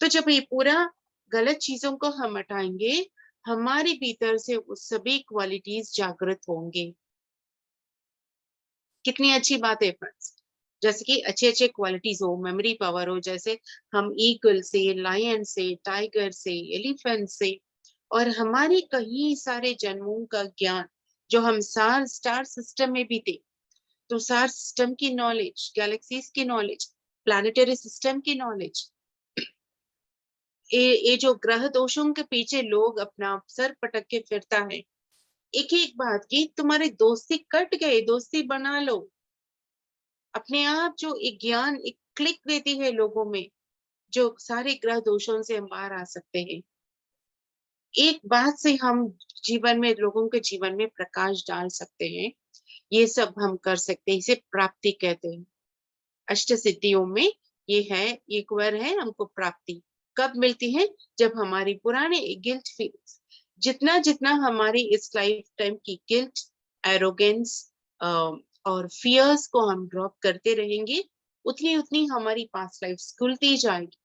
तो जब ये पूरा गलत चीजों को हम हटाएंगे, हमारे भीतर से वो सभी क्वालिटीज जागृत होंगे। कितनी अच्छी बात है फ्रेंड्स। जैसे कि अच्छे अच्छे क्वालिटीज हो, मेमोरी पावर हो, जैसे हम ईगल से, लायन से, टाइगर से, एलिफेंट से, और हमारे कई सारे जन्मों का ज्ञान जो हम स्टार सिस्टम में भी थे, तो स्टार सिस्टम की नॉलेज, गैलेक्सीज की नॉलेज, प्लानिटरी सिस्टम की नॉलेज, ये जो ग्रह दोषों के पीछे लोग अपना सर पटक के फिरता है, एक एक बात की तुम्हारे दोस्ती कट गए, दोस्ती बना लो। अपने आप जो एक ज्ञान एक क्लिक देती है लोगों में, जो सारे ग्रह दोषों से हम बाहर आ सकते हैं। एक बात से हम जीवन में, लोगों के जीवन में प्रकाश डाल सकते हैं। ये सब हम कर सकते हैं, इसे प्राप्ति कहते हैं। अष्ट सिद्धियों में ये है, एक बार है हमको प्राप्ति कब मिलती है? जब हमारी पुराने गिल्ट फीलिंग्स, जितना जितना हमारी इस लाइफ टाइम की गिल्ट, एरोगेंस और फियर्स को हम ड्रॉप करते रहेंगे, उतनी उतनी हमारी पास्ट लाइफ खुलती जाएगी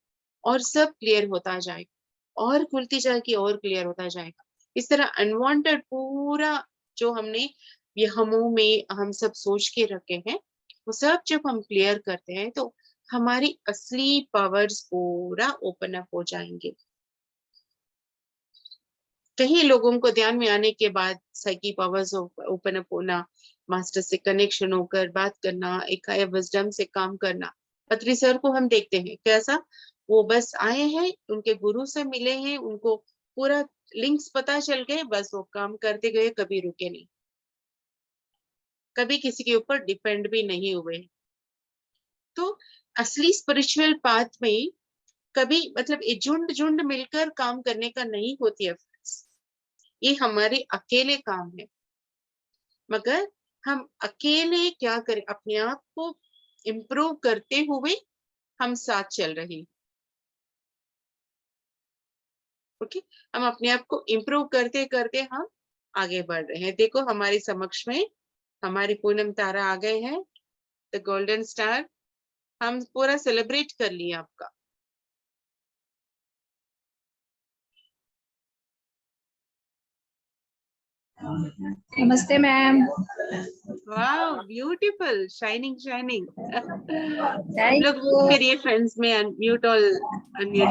और सब क्लियर होता जाएगा, और खुलती जाएगी और क्लियर होता जाएगा। इस तरह अनवांटेड पूरा जो हमने ये हमों में हम सब सोच के रखे हैं, वो सब जब हम क्लियर करते हैं तो हमारी असली पावर्स पूरा ओपन अप हो जाएंगे। कई लोगों को ध्यान में आने के बाद साइकी पावर्स ओपन अप होना, मास्टर से कनेक्शन होकर बात करना, एक हायर विजडम से काम करना। पत्री सर को हम देखते हैं कैसा, वो बस आए हैं, उनके गुरु से मिले हैं, उनको पूरा लिंक्स पता चल गए, बस वो काम करते गए, कभी रुके नहीं, कभी किसी के ऊपर डिपेंड भी नहीं हुए। तो असली स्पिरिचुअल पाथ में कभी मतलब ये झुंड झुंड मिलकर काम करने का नहीं होती है, ये हमारे अकेले काम है। मगर हम अकेले क्या करें, अपने आप को इम्प्रूव करते हुए हम साथ चल रहे हैं। ओके, हम अपने आप को इम्प्रूव करते करते हम आगे बढ़ रहे हैं। देखो हमारे समक्ष में हमारी पूनम तारा आ गए हैं, द गोल्डन स्टार। हम पूरा सेलिब्रेट कर लिए आपका। नमस्ते मैम। वाह, ब्यूटीफुल, शाइनिंग शाइनिंग। थैंक लोग यू। करिए फ्रेंड्स में unmute, all unmute.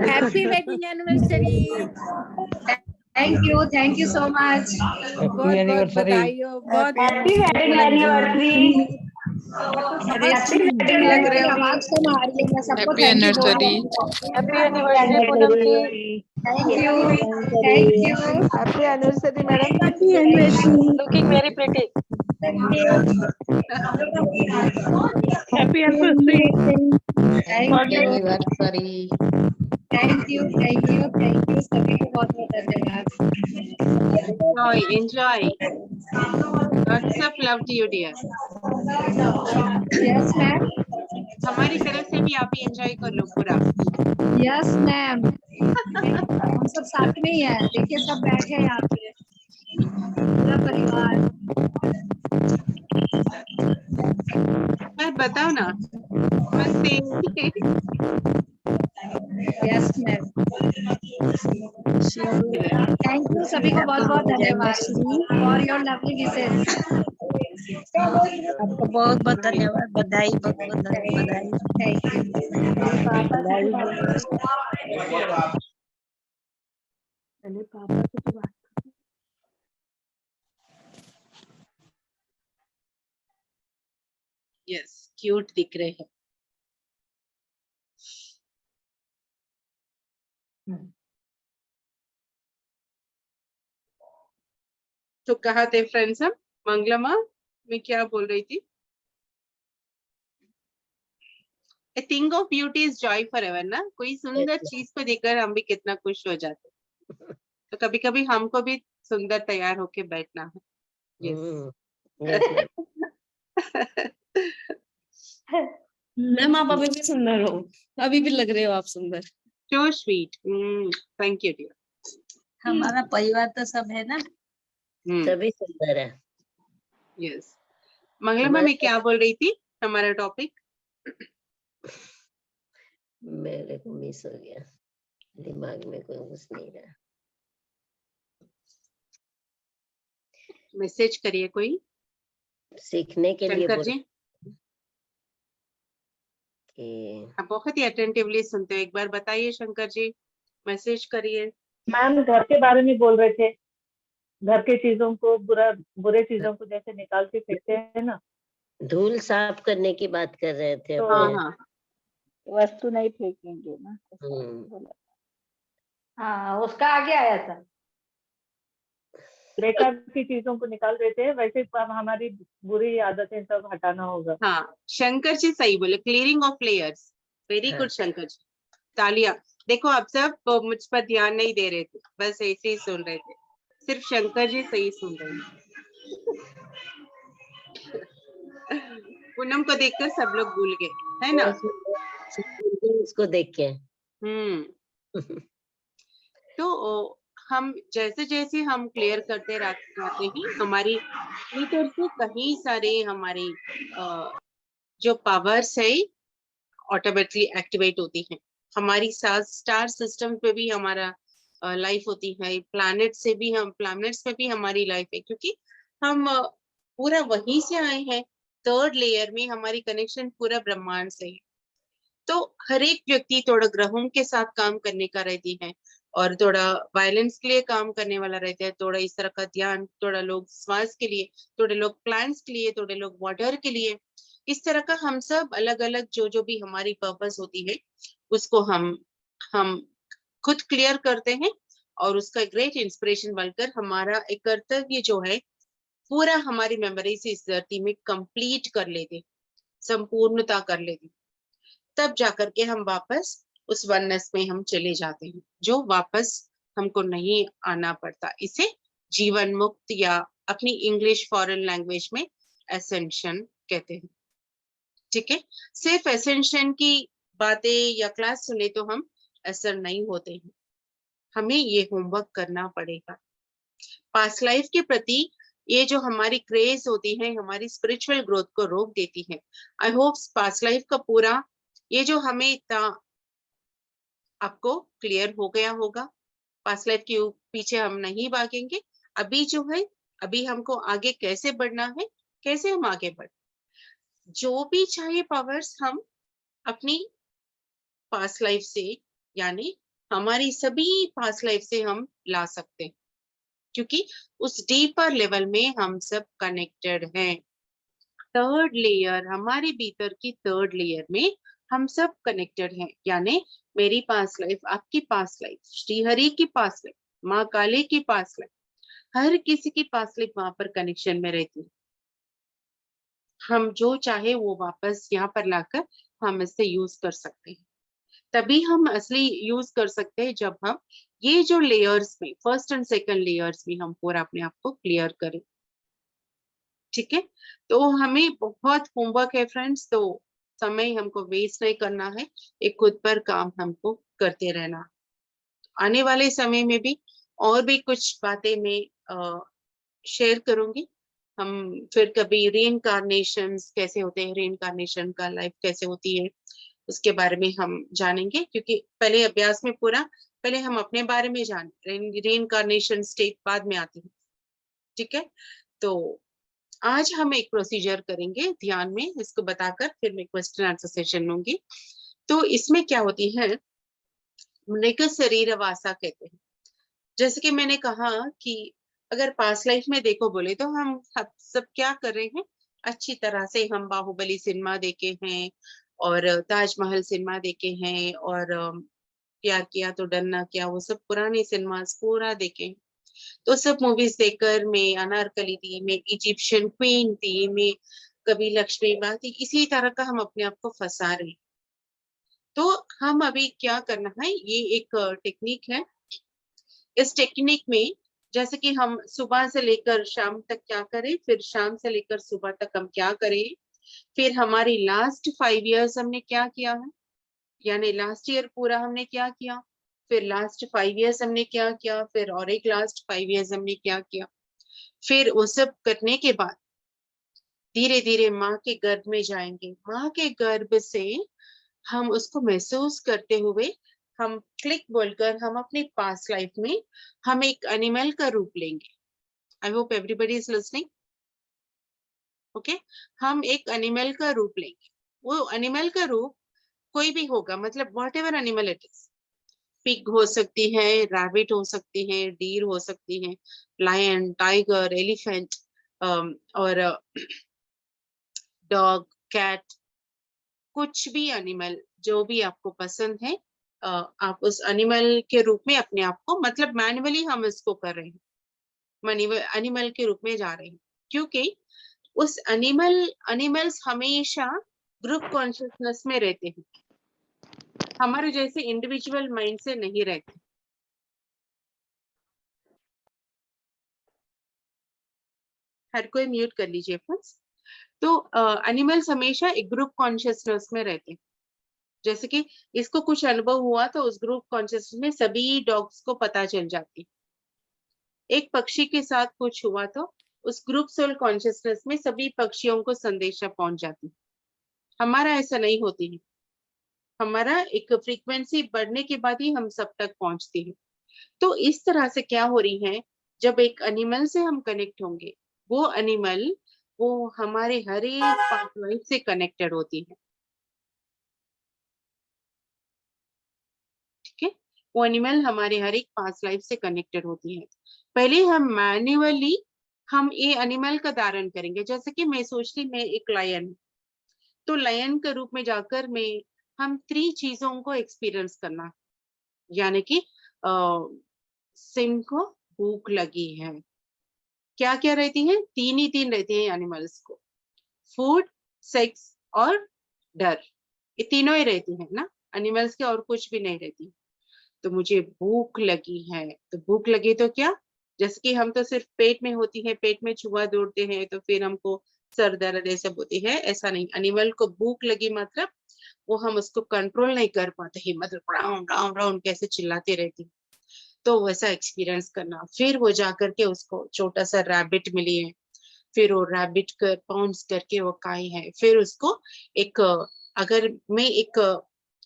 Happy wedding anniversary. Thank you so much. बहुत बहुत बधाई हो, बहुत हैप्पी वेडिंग एनिवर्सरी। बहुत सुंदर लग रहे हो। आवाज कम आ रही है, मैं सबको हैप्पी थैंक यू बोल anniversary. Happy anniversary Poonam ji. Thank you. Happy anniversary madam. Happy anniversary. Looking very pretty. Happy anniversary. Thank you. Anniversary. Thank you सभी को बहुत बहुत धन्यवाद। Enjoy. Lots of love to you, dear. Yes ma'am, हमारी तरफ से भी आप ही एंजॉय कर लो पूरा। यस मैम, हम सब साथ में ही है। देखिए सब बैठे हैं यहाँ पे, पूरा परिवार। मैं बताओ ना, नमस्ते। यस मैम, थैंक यू सभी को बहुत बहुत धन्यवाद फॉर योर लवली विशेस। आपको बहुत बहुत धन्यवाद, बधाई, बहुत बहुत बधाई। Thank you. बधाई हो। पहले पापा से तो बात। यस, क्यूट दिख रहे हैं। तो कहाँ थे फ्रेंड्स हम? मंगलमा, मैं क्या बोल रही थी? A thing of beauty is joy forever ना। कोई सुंदर चीज को देखकर हम भी कितना खुश हो जाते हैं। तो कभी कभी हमको भी सुंदर तैयार होके बैठना है। यस। मैम आप अभी भी सुंदर हो, अभी भी लग रहे हो आप सुंदर। So sweet. Thank you dear. हमारा परिवार तो सब है ना, सभी सुंदर है। यस। मंगलमा मैं क्या बोल रही थी? हमारा टॉपिक मेरे को मिस हो गया, दिमाग में कोई घुस नहीं रहा। मैसेज करिए कोई सीखने के लिए शंकर जी। आप बहुत ही अटेंटिवली सुनते हो, एक बार बताइए शंकर जी, मैसेज करिए। मैम घर के बारे में बोल रहे थे, घर के चीजों को बुरे चीजों को जैसे निकाल के फेंकते हैं ना, धूल साफ करने की बात कर रहे थे। तो हाँ, वस्तु नहीं फेंकेंगे ना। हाँ, उसका आगे आया था। बेकार की चीजों को निकाल देते हैं, वैसे हमारी बुरी आदतें सब हटाना होगा। हाँ, शंकर जी सही बोले, clearing of layers. Very good Shankar ji, तालियां। देखो आप सब मुझ पर ध्यान नहीं दे रहे थे, बस ऐसे ही सुन रहे थे, सिर्फ शंकर जी सही सुन रहे हैं। पूनम को देखकर सब लोग भूल गए, है ना? उसको देख के। तो हम जैसे जैसे हम क्लियर करते रहते हैं, हमारी भीतर से कहीं सारे हमारी जो पावर्स है ऑटोमेटिकली एक्टिवेट होती हैं। हमारी स्टार सिस्टम पे भी हमारा लाइफ होती है, प्लैनेट्स पे भी हमारी लाइफ है, क्योंकि हम पूरा वहीं से आए हैं। थर्ड लेयर में हमारी कनेक्शन पूरा ब्रह्मांड से है। तो हर एक व्यक्ति थोड़ा ग्रहों के साथ काम करने का रहती है, और थोड़ा वायलेंस के लिए काम करने वाला रहता है, थोड़ा इस तरह का ध्यान, थोड़ा लोग श्वास के लिए, थोड़े लोग प्लांट्स के लिए, थोड़े लोग वाटर के लिए। इस तरह का हम सब अलग अलग जो भी हमारी पर्पस होती है, उसको हम खुद क्लियर करते हैं, और उसका ग्रेट इंस्पिरेशन बनकर हमारा एक कर्तव्य जो है पूरा हमारी मेमोरी से इस धरती में कंप्लीट कर लेते, संपूर्णता कर लेते, तब जाकर के हम वापस उस वननेस में हम चले जाते हैं, जो वापस हमको नहीं आना पड़ता। इसे जीवन मुक्त या अपनी इंग्लिश फॉरेन लैंग्वेज में एसेंशन कहते हैं। ठीक है, सिर्फ एसेंशन की बातें या क्लास सुने तो हम असर नहीं होते हैं, हमें ये होमवर्क करना पड़ेगा। पास्ट लाइफ के प्रति ये जो हमारी क्रेज होती है, हमारी स्पिरिचुअल ग्रोथ को रोक देती है। आई होप पास्ट लाइफ का पूरा ये जो हमें इतना आपको क्लियर हो गया होगा। पास्ट लाइफ के पीछे हम नहीं भागेंगे। अभी जो है, अभी हमको आगे कैसे बढ़ना है, कैसे हम आगे बढ़, जो भी चाहिए पावर्स हम अपनी पास्ट लाइफ से, यानी हमारी सभी पास्ट लाइफ से हम ला सकते हैं, क्योंकि उस डीपर लेवल में हम सब कनेक्टेड हैं। थर्ड लेयर, हमारे भीतर की थर्ड लेयर में हम सब कनेक्टेड हैं, यानी मेरी पास्ट लाइफ, आपकी पास्ट लाइफ, श्री हरि की पास्ट लाइफ, माँ काली की पास्ट लाइफ, हर किसी की पास्ट लाइफ वहां पर कनेक्शन में रहती है। हम जो चाहे वो वापस यहाँ पर लाकर हम इससे यूज कर सकते हैं। तभी हम असली यूज कर सकते हैं जब हम ये जो लेयर्स में फर्स्ट एंड सेकंड लेयर्स में हम पूरा अपने आप को क्लियर करें। ठीक है, तो हमें बहुत होमवर्क है फ्रेंड्स, तो समय हमको वेस्ट नहीं करना है, एक खुद पर काम हमको करते रहना। आने वाले समय में भी और भी कुछ बातें मैं शेयर करूंगी। हम फिर कभी रीइंकार्नेशंस कैसे होते हैं, रीइंकार्नेशन का लाइफ कैसे होती है, उसके बारे में हम जानेंगे, क्योंकि पहले अभ्यास में पूरा पहले हम अपने बारे में जाने, रीइंकार्नेशन स्टेप बाद में आती है। ठीक है, तो आज हम एक प्रोसीजर करेंगे ध्यान में, इसको बताकर फिर मैं क्वेश्चन आंसर सेशन लूंगी। तो इसमें क्या होती है, मृग शरीर वासा कहते हैं। जैसे कि मैंने कहा कि अगर पास्ट लाइफ में देखो बोले तो हम सब क्या कर रहे हैं, अच्छी तरह से हम बाहुबली सिनेमा देखे हैं और ताजमहल सिनेमा देखे हैं और प्यार किया तो डरना क्या, वो सब पुराने सिनेमा पूरा देखे हैं। तो सब मूवीज देखकर मैं अनारकली थी, मैं इजिप्शियन क्वीन थी, मैं कभी लक्ष्मी बा थी, इसी तरह का हम अपने आप को फंसा रहे हैं। तो हम अभी क्या करना है, ये एक टेक्निक है। इस टेक्निक में जैसे कि हम सुबह से लेकर शाम तक क्या करें, फिर शाम से लेकर सुबह तक हम क्या करें, फिर हमारी लास्ट 5 इयर्स हमने क्या किया है, यानी लास्ट ईयर पूरा हमने क्या किया, फिर लास्ट 5 इयर्स हमने क्या किया, फिर और एक लास्ट 5 इयर्स हमने क्या किया। फिर वो सब करने के बाद धीरे धीरे माँ के गर्भ में जाएंगे। माँ के गर्भ से हम उसको महसूस करते हुए हम क्लिक बोलकर हम अपने पास्ट लाइफ में हम एक एनिमल का रूप लेंगे। I hope everybody is listening. Okay, हम एक एनिमल का रूप लेंगे। वो एनिमल का रूप कोई भी होगा, मतलब what ever animal it is. Pig हो सकती है, रैबिट हो सकती है, डीर हो सकती है, लायन, टाइगर, एलिफेंट और डॉग, कैट, कुछ भी एनिमल जो भी आपको पसंद है, आप उस एनिमल के रूप में अपने आप को, मतलब मैन्युअली हम इसको कर रहे हैं, एनिमल के रूप में जा रहे हैं, क्योंकि उस एनिमल्स हमेशा ग्रुप कॉन्शियसनेस में रहते हैं, हमारे जैसे इंडिविजुअल माइंड से नहीं रहते। हर कोई म्यूट कर लीजिए फ्रेंड्स। तो एनिमल्स हमेशा एक ग्रुप कॉन्शियसनेस में रहते हैं। जैसे कि इसको कुछ अनुभव हुआ तो उस ग्रुप कॉन्शियसनेस में सभी डॉग्स को पता चल जाती। एक पक्षी के साथ कुछ हुआ तो उस ग्रुप सोल कॉन्शियसनेस में सभी पक्षियों को संदेशा पहुंच जाती। हमारा ऐसा नहीं होती है, हमारा एक फ्रीक्वेंसी बढ़ने के बाद ही हम सब तक पहुंचती है। तो इस तरह से क्या हो रही है, जब एक एनिमल से हम कनेक्ट होंगे, वो एनिमल वो हमारे हर एक पार्ट लाइफ से कनेक्टेड होती है। ठीक है, वो एनिमल हमारे हर एक पास्ट लाइफ से कनेक्टेड होती है। पहले हम मैन्युअली हम ये एनिमल का धारण करेंगे। जैसे कि मैं सोचती मैं एक लायन, तो लायन के रूप में जाकर मैं हम 3 चीजों को एक्सपीरियंस करना, यानी कि सिंह को भूख लगी है, क्या क्या रहती है, 3 ही 3 रहती है एनिमल्स को, फूड, सेक्स और डर, ये तीनों ही रहती है ना एनिमल्स के, और कुछ भी नहीं रहती। तो मुझे भूख लगी है, तो भूख लगी तो क्या, जैसे कि हम तो सिर्फ पेट में होती है, पेट में चूहा दौड़ते हैं तो फिर हमको सर दर्द ये सब होती है, ऐसा नहीं। एनिमल को भूख लगी मतलब वो हम उसको कंट्रोल नहीं कर पाते हैं, मतलब राउंड राउंड राउंड कैसे चिल्लाती रहती, तो वैसा एक्सपीरियंस करना। फिर वो जाकर के उसको छोटा सा रैबिट मिली है, फिर वो रैबिट कर पाउंस करके वो खाई है, फिर उसको एक अगर मैं एक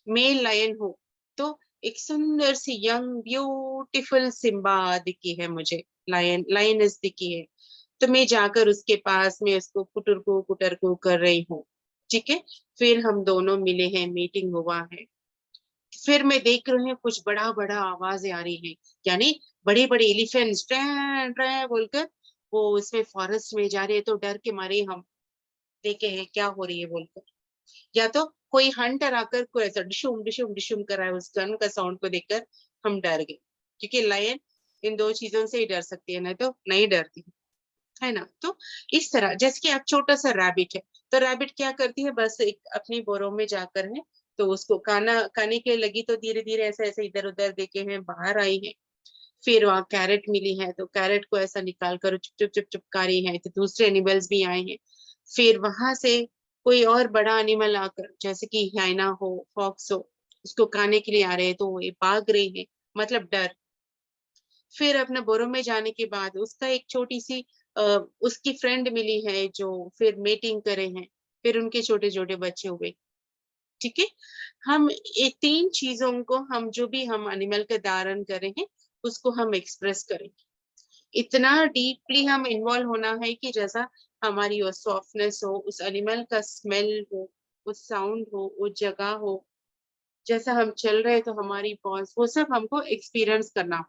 मेल लायन हूँ तो एक सुंदर सी यंग ब्यूटीफुल सिम्बा दिखी है मुझे, लायनस दिखी है, तो मैं जाकर उसके पास में उसको कुटर को कर रही हूँ। ठीक है, फिर हम दोनों मिले हैं, मीटिंग हुआ है, फिर मैं देख रही हूँ कुछ बड़ा बड़ा आवाजें आ रही है, यानी बड़े बड़े एलिफेंट्स ट्रैं ट्रैं बोलकर वो उसमें फॉरेस्ट में जा रहे हैं, तो डर के मारे हम देखे हैं क्या हो रही है बोलकर, या तो कोई हंटर आकर कोई ऐसा डिशुम डिशुम डिशुम कर रहा है, उस गन का साउंड को देखकर हम डर गए, क्योंकि लायन इन 2 चीजों से ही डर सकती है, नहीं तो नहीं डरती है ना। तो इस तरह जैसे कि आप छोटा सा रैबिट है, तो रैबिट क्या करती है, बस एक अपनी बोरों में जाकर है तो उसको खाने के लगी, तो धीरे धीरे ऐसे ऐसे इधर उधर देखे हैं, बाहर आई है। फिर वहां कैरेट मिली है, तो कैरेट को ऐसा निकाल कर चुप चुप चुप चुपका रही है, तो दूसरे एनिमल्स भी आए हैं। फिर वहां से कोई और बड़ा एनिमल आकर, जैसे कि हाइना हो, फॉक्स हो, उसको खाने के लिए आ रहे हैं, तो ये भाग रहे हैं, मतलब डर। फिर अपना बोरो में जाने के बाद उसका एक छोटी सी उसकी फ्रेंड मिली है, जो फिर मेटिंग करे हैं, फिर उनके छोटे छोटे बच्चे हुए। ठीक है, हम ये 3 चीजों को, हम जो भी हम एनिमल का धारण कर रहे हैं उसको हम एक्सप्रेस करेंगे। इतना डीपली हम इन्वॉल्व होना है कि जैसा हमारी वो सॉफ्टनेस हो, उस एनिमल का स्मेल हो, उस साउंड हो, वो जगह हो, जैसा हम चल रहे तो हमारी पॉज, वो सब हमको एक्सपीरियंस करना।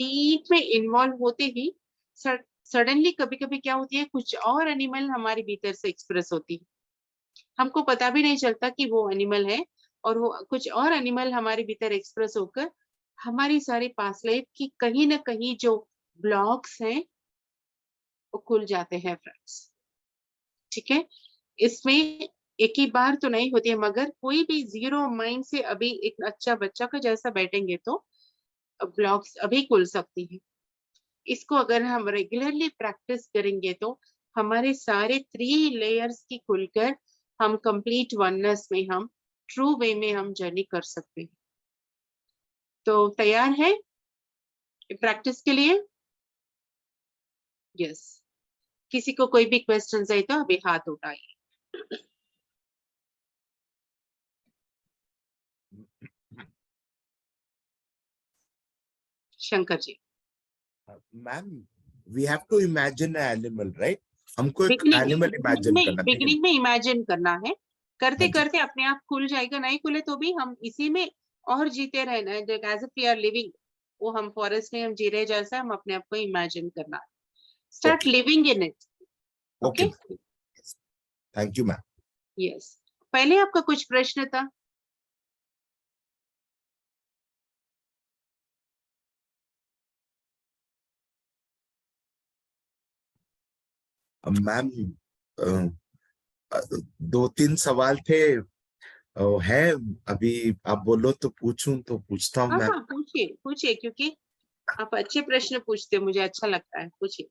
डीप में इन्वॉल्व होते ही सडनली कभी कभी क्या होती है, कुछ और एनिमल हमारे भीतर से एक्सप्रेस होती है, हमको पता भी नहीं चलता कि वो एनिमल है, और वो कुछ और एनिमल हमारे भीतर एक्सप्रेस होकर हमारी सारी पास्ट लाइफ की कहीं ना कहीं जो ब्लॉक्स हैं वो खुल जाते हैं फ्रेंड्स। ठीक है, इसमें एक ही बार तो नहीं होती है, मगर कोई भी जीरो माइंड से अभी एक अच्छा बच्चा का जैसा बैठेंगे तो ब्लॉक्स अभी खुल सकती है। इसको अगर हम रेगुलरली प्रैक्टिस करेंगे तो हमारे सारे 3 लेयर्स की खुलकर हम कंप्लीट वननेस में, हम ट्रू वे में हम जर्नी कर सकते हैं। तो तैयार है प्रैक्टिस के लिए? यस। किसी को कोई भी क्वेश्चन है तो अभी हाथ उठाइए। Shankar ji. Ma'am, we have to imagine animal, right? हमको एक एनिमल इमेजिन करना है। बिगिनिंग में इमेजिन करना है, करते हाँ जी। करते अपने आप खुल जाएगा, नहीं खुले तो भी हम इसी में और जीते रहना है, as if we are living. वो हम फॉरेस्ट में हम जी रहे जैसा हम अपने आप को इमेजिन करना है। Start living in it. Okay, okay, thank you ma'am. Yes. पहले आपका कुछ प्रश्न था? मैम, 2-3 सवाल थे, है अभी, आप बोलो तो पूछूं तो पूछता हूँ हाँ मैम। हाँ, पूछिए पूछिए, क्योंकि आप अच्छे प्रश्न पूछते हो, मुझे अच्छा लगता है, पूछिए।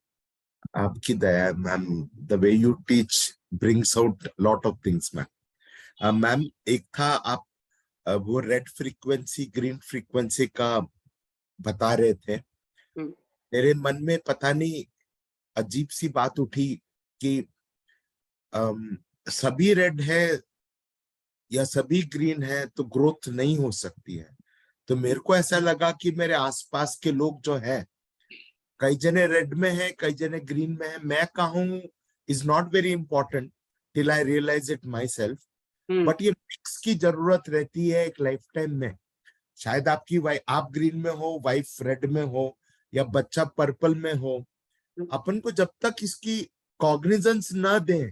आपकी दया ma'am, the way you teach brings out lot of things ma'am. Ma'am, एक था आप वो रेड फ्रीक्वेंसी ग्रीन फ्रीक्वेंसी का बता रहे थे। मेरे मन में पता नहीं अजीब सी बात उठी कि सभी रेड है या सभी ग्रीन है तो ग्रोथ नहीं हो सकती है। तो मेरे को ऐसा लगा कि मेरे आसपास के लोग जो है, कई जने रेड में है, कई जने ग्रीन में है। मैं कहूँ is not very important till I realise it myself, but ये मिक्स की जरूरत रहती है एक लाइफ टाइम में। शायद आपकी आप ग्रीन में हो, वाइफ रेड में हो, या बच्चा पर्पल में हो। अपन को जब तक इसकी कॉग्निजेंस ना दें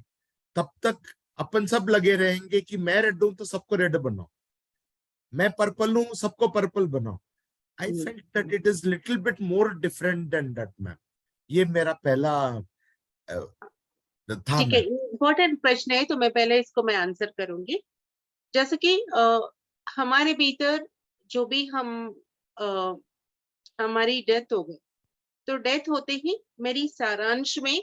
तब तक अपन सब लगे रहेंगे कि मैं रेड हूं तो सबको रेड बनाओ, मैं पर्पल हूं सबको पर्पल बनाओ। I felt that it is little bit more different than that ma'am. ये मेरा पहला था ठीक है, मैम। इम्पोर्टेंट प्रश्न है, तो मैं आंसर करूंगी। जैसे कि हमारे भीतर जो भी हम हमारी डेथ हो गई, तो डेथ होते ही मेरी सारांश में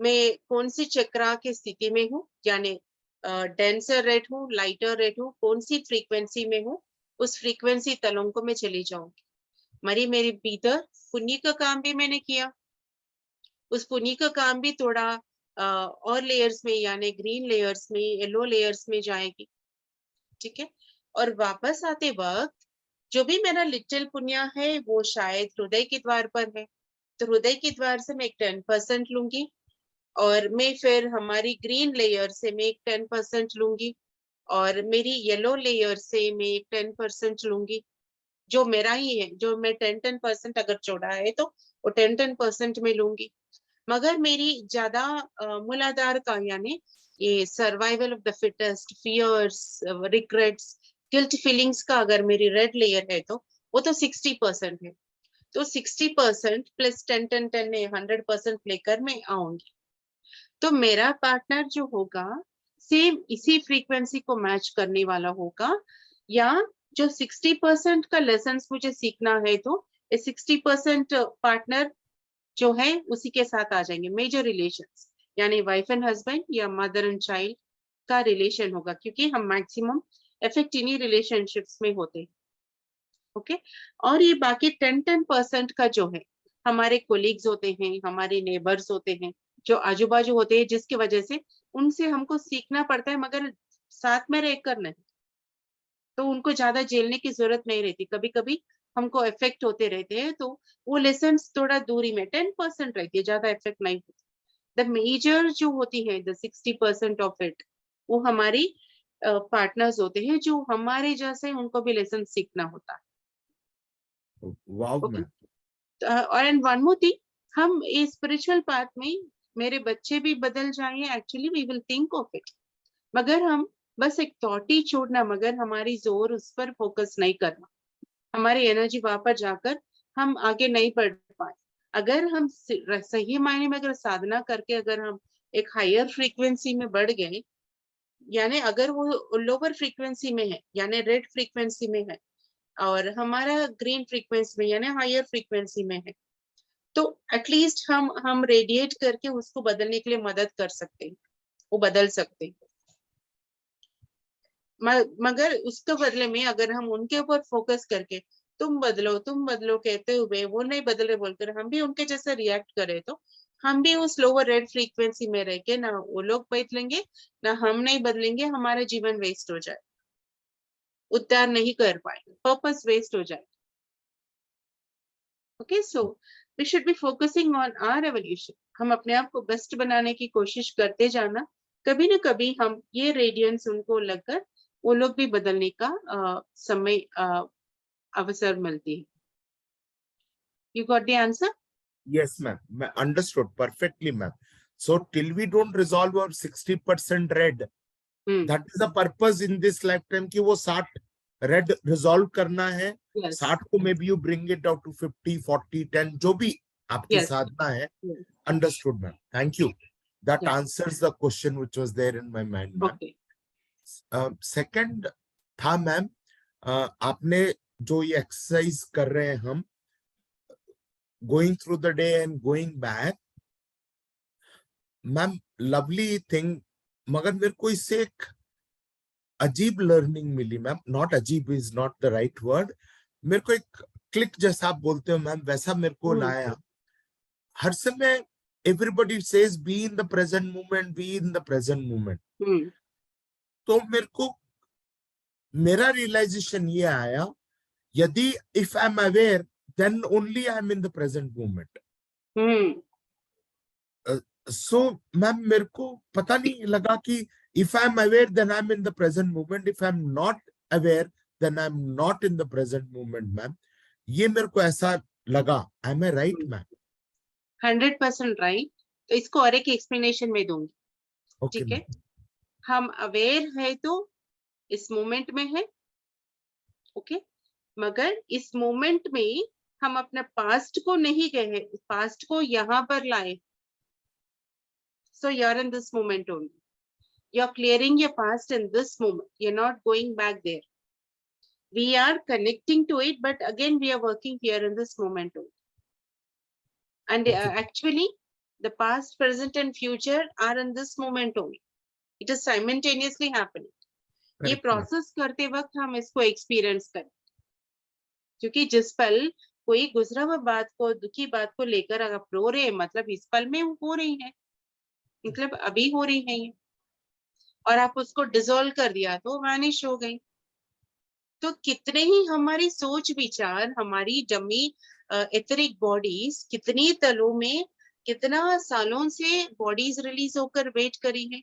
मैं कौन सी चक्रा की स्थिति में हूँ, यानी डेंसर रेड हूँ, लाइटर रेड हूँ, कौन सी फ्रीक्वेंसी में हूँ, उस फ्रीक्वेंसी तलों को मैं चली जाऊंगी। मेरे भीतर पुण्य का काम भी मैंने किया, उस पुण्य का काम भी थोड़ा और लेयर्स में, यानी ग्रीन लेयर्स में, येलो लेयर्स में जाएगी। ठीक है, और वापस आते वक्त जो भी मेरा लिटिल पुण्य है वो शायद हृदय के द्वार पर है, तो हृदय के द्वार से मैं एक 10% लूंगी, और मैं फिर हमारी ग्रीन लेयर से मैं एक 10% लूंगी, और मेरी येलो लेयर से मैं एक 10% लूंगी, जो मेरा ही है, जो मैं 10% अगर जोड़ा है तो वो 10% में लूंगी। मगर मेरी ज्यादा मूलाधार का, यानी ये survival of the fittest, fears, regrets, guilt feelings का अगर मेरी रेड लेयर है तो वो तो 60% है। तो 60% प्लस 10 में 100% लेकर मैं आऊंगी। तो मेरा पार्टनर जो होगा सेम इसी फ्रीक्वेंसी को मैच करने वाला होगा, या जो 60% का लेसन मुझे सीखना है तो 60% पार्टनर जो है उसी के साथ आ जाएंगे। मेजर रिलेशंस यानी वाइफ एंड हस्बैंड या मदर एंड चाइल्ड का रिलेशन होगा, क्योंकि हम मैक्सिमम इफेक्ट इन्हीं रिलेशनशिप्स में होते हैं। ओके, और ये बाकी 10% का जो है हमारे कोलीग्स होते हैं, हमारे नेबर्स होते हैं, जो आजू बाजू होते हैं, जिसकी वजह से उनसे हमको सीखना पड़ता है, मगर साथ में रहकर नहीं, तो उनको ज्यादा झेलने की जरूरत नहीं रहती। कभी कभी हमको इफेक्ट होते रहते हैं, तो वो लेसन थोड़ा दूरी में 10% रहती है, ज्यादा इफेक्ट नहीं होती। द मेजर जो होती है, द 60% ऑफ इट, वो हमारी पार्टनर्स होते हैं, जो हमारे जैसे उनको भी लेसन सीखना होता है। Wow okay, ma'am. और एंड वन मोर थिंग, हम इस स्पिरिचुअल पाथ में मेरे बच्चे भी बदल जाएंगे, actually we will think of it, मगर हम बस एक थॉट ही छोड़ना, मगर हमारी जोर उस पर फोकस नहीं करना, हमारी एनर्जी वहां पर जाकर हम आगे नहीं बढ़ पाए। अगर हम सही मायने में अगर साधना करके अगर हम एक हायर फ्रीक्वेंसी में बढ़ गए, यानी अगर वो लोअर फ्रीक्वेंसी में है यानी रेड फ्रीक्वेंसी में है, और हमारा ग्रीन फ्रीक्वेंसी में यानी हायर फ्रीक्वेंसी में है, तो एटलीस्ट हम रेडिएट करके उसको बदलने के लिए मदद कर सकते हैं, वो बदल सकते हैं। मगर उसके बदले में अगर हम उनके ऊपर फोकस करके तुम बदलो कहते हुए वो नहीं बदल रहे बोलकर हम भी उनके जैसे रिएक्ट करें, तो हम भी उस लोअर रेड फ्रीक्वेंसी में रह के ना वो लोग बदलेंगे ना हम नहीं बदलेंगे, हमारा जीवन वेस्ट हो जाए, उद्धार नहीं कर पाएंगे, पर्पस वेस्ट हो जाए। Okay, so we should be focusing on our evolution. हम अपने आप को बेस्ट बनाने की कोशिश करते जाना, कभी न कभी हम ये रेडियंस उनको लगकर वो लोग भी बदलने का समय अवसर मिलती है। You got the answer? Yes, ma'am. Understood perfectly, ma'am. So till we don't resolve our 60% red, that is the purpose in this lifetime कि वो 60 red resolve करना है। Yes. 60 को maybe you bring it down to 50, 40, 10, जो भी आपकी Yes. साधना है। Yes. Understood, ma'am. Thank you. That Yeah. answers the question which was there in my mind, ma'am. Okay. Second था मैम, आपने जो ये एक्सरसाइज कर रहे हैं हम, going through the day and going back, ma'am lovely thing, मगर मेरे को इससे एक अजीब लर्निंग मिली मैम। नॉट अजीब is not the right word, मेरे को एक क्लिक जैसा आप बोलते हो मैम, वैसा मेरे को लाया। हर समय everybody says be in the present moment, be in the present moment, तो मेरे को मेरा रियलाइजेशन ये आया, यदि if I am aware then only I am in the present moment. So ma'am मेरे को पता नहीं लगा कि if I am aware then I am in the present moment, if I am not aware then I am not in the present moment, ma'am ये मेरे को ऐसा लगा। Am I right, ma'am? 100% right. तो इसको और एक एक्सप्लेनेशन में दूंगी, ठीक है? हम अवेयर है तो इस मोमेंट में है, ओके, मगर इस मोमेंट में हम अपने पास्ट को नहीं कहे, पास्ट को यहाँ पर लाए। So you're in this moment only. You're clearing your past in this moment. You're not going back there. We are connecting to it, but again we are working here in this moment only. And actually, the past, present, and future are in this moment only. It is simultaneously happening. ये process करते वक्त हम इसको experience करें, क्योंकि जिस पल कोई गुजरा हुआ बात को, दुखी बात को लेकर आप रो रहे हैं, मतलब इस पल में वो हो रही है, मतलब अभी हो रही है ये, और आप उसको डिसॉल्व कर दिया तो वैनिश हो गई। तो कितने ही हमारी सोच विचार, हमारी डमी एथरिक बॉडीज कितनी तलों में कितना सालों से बॉडीज रिलीज होकर वेट करी है।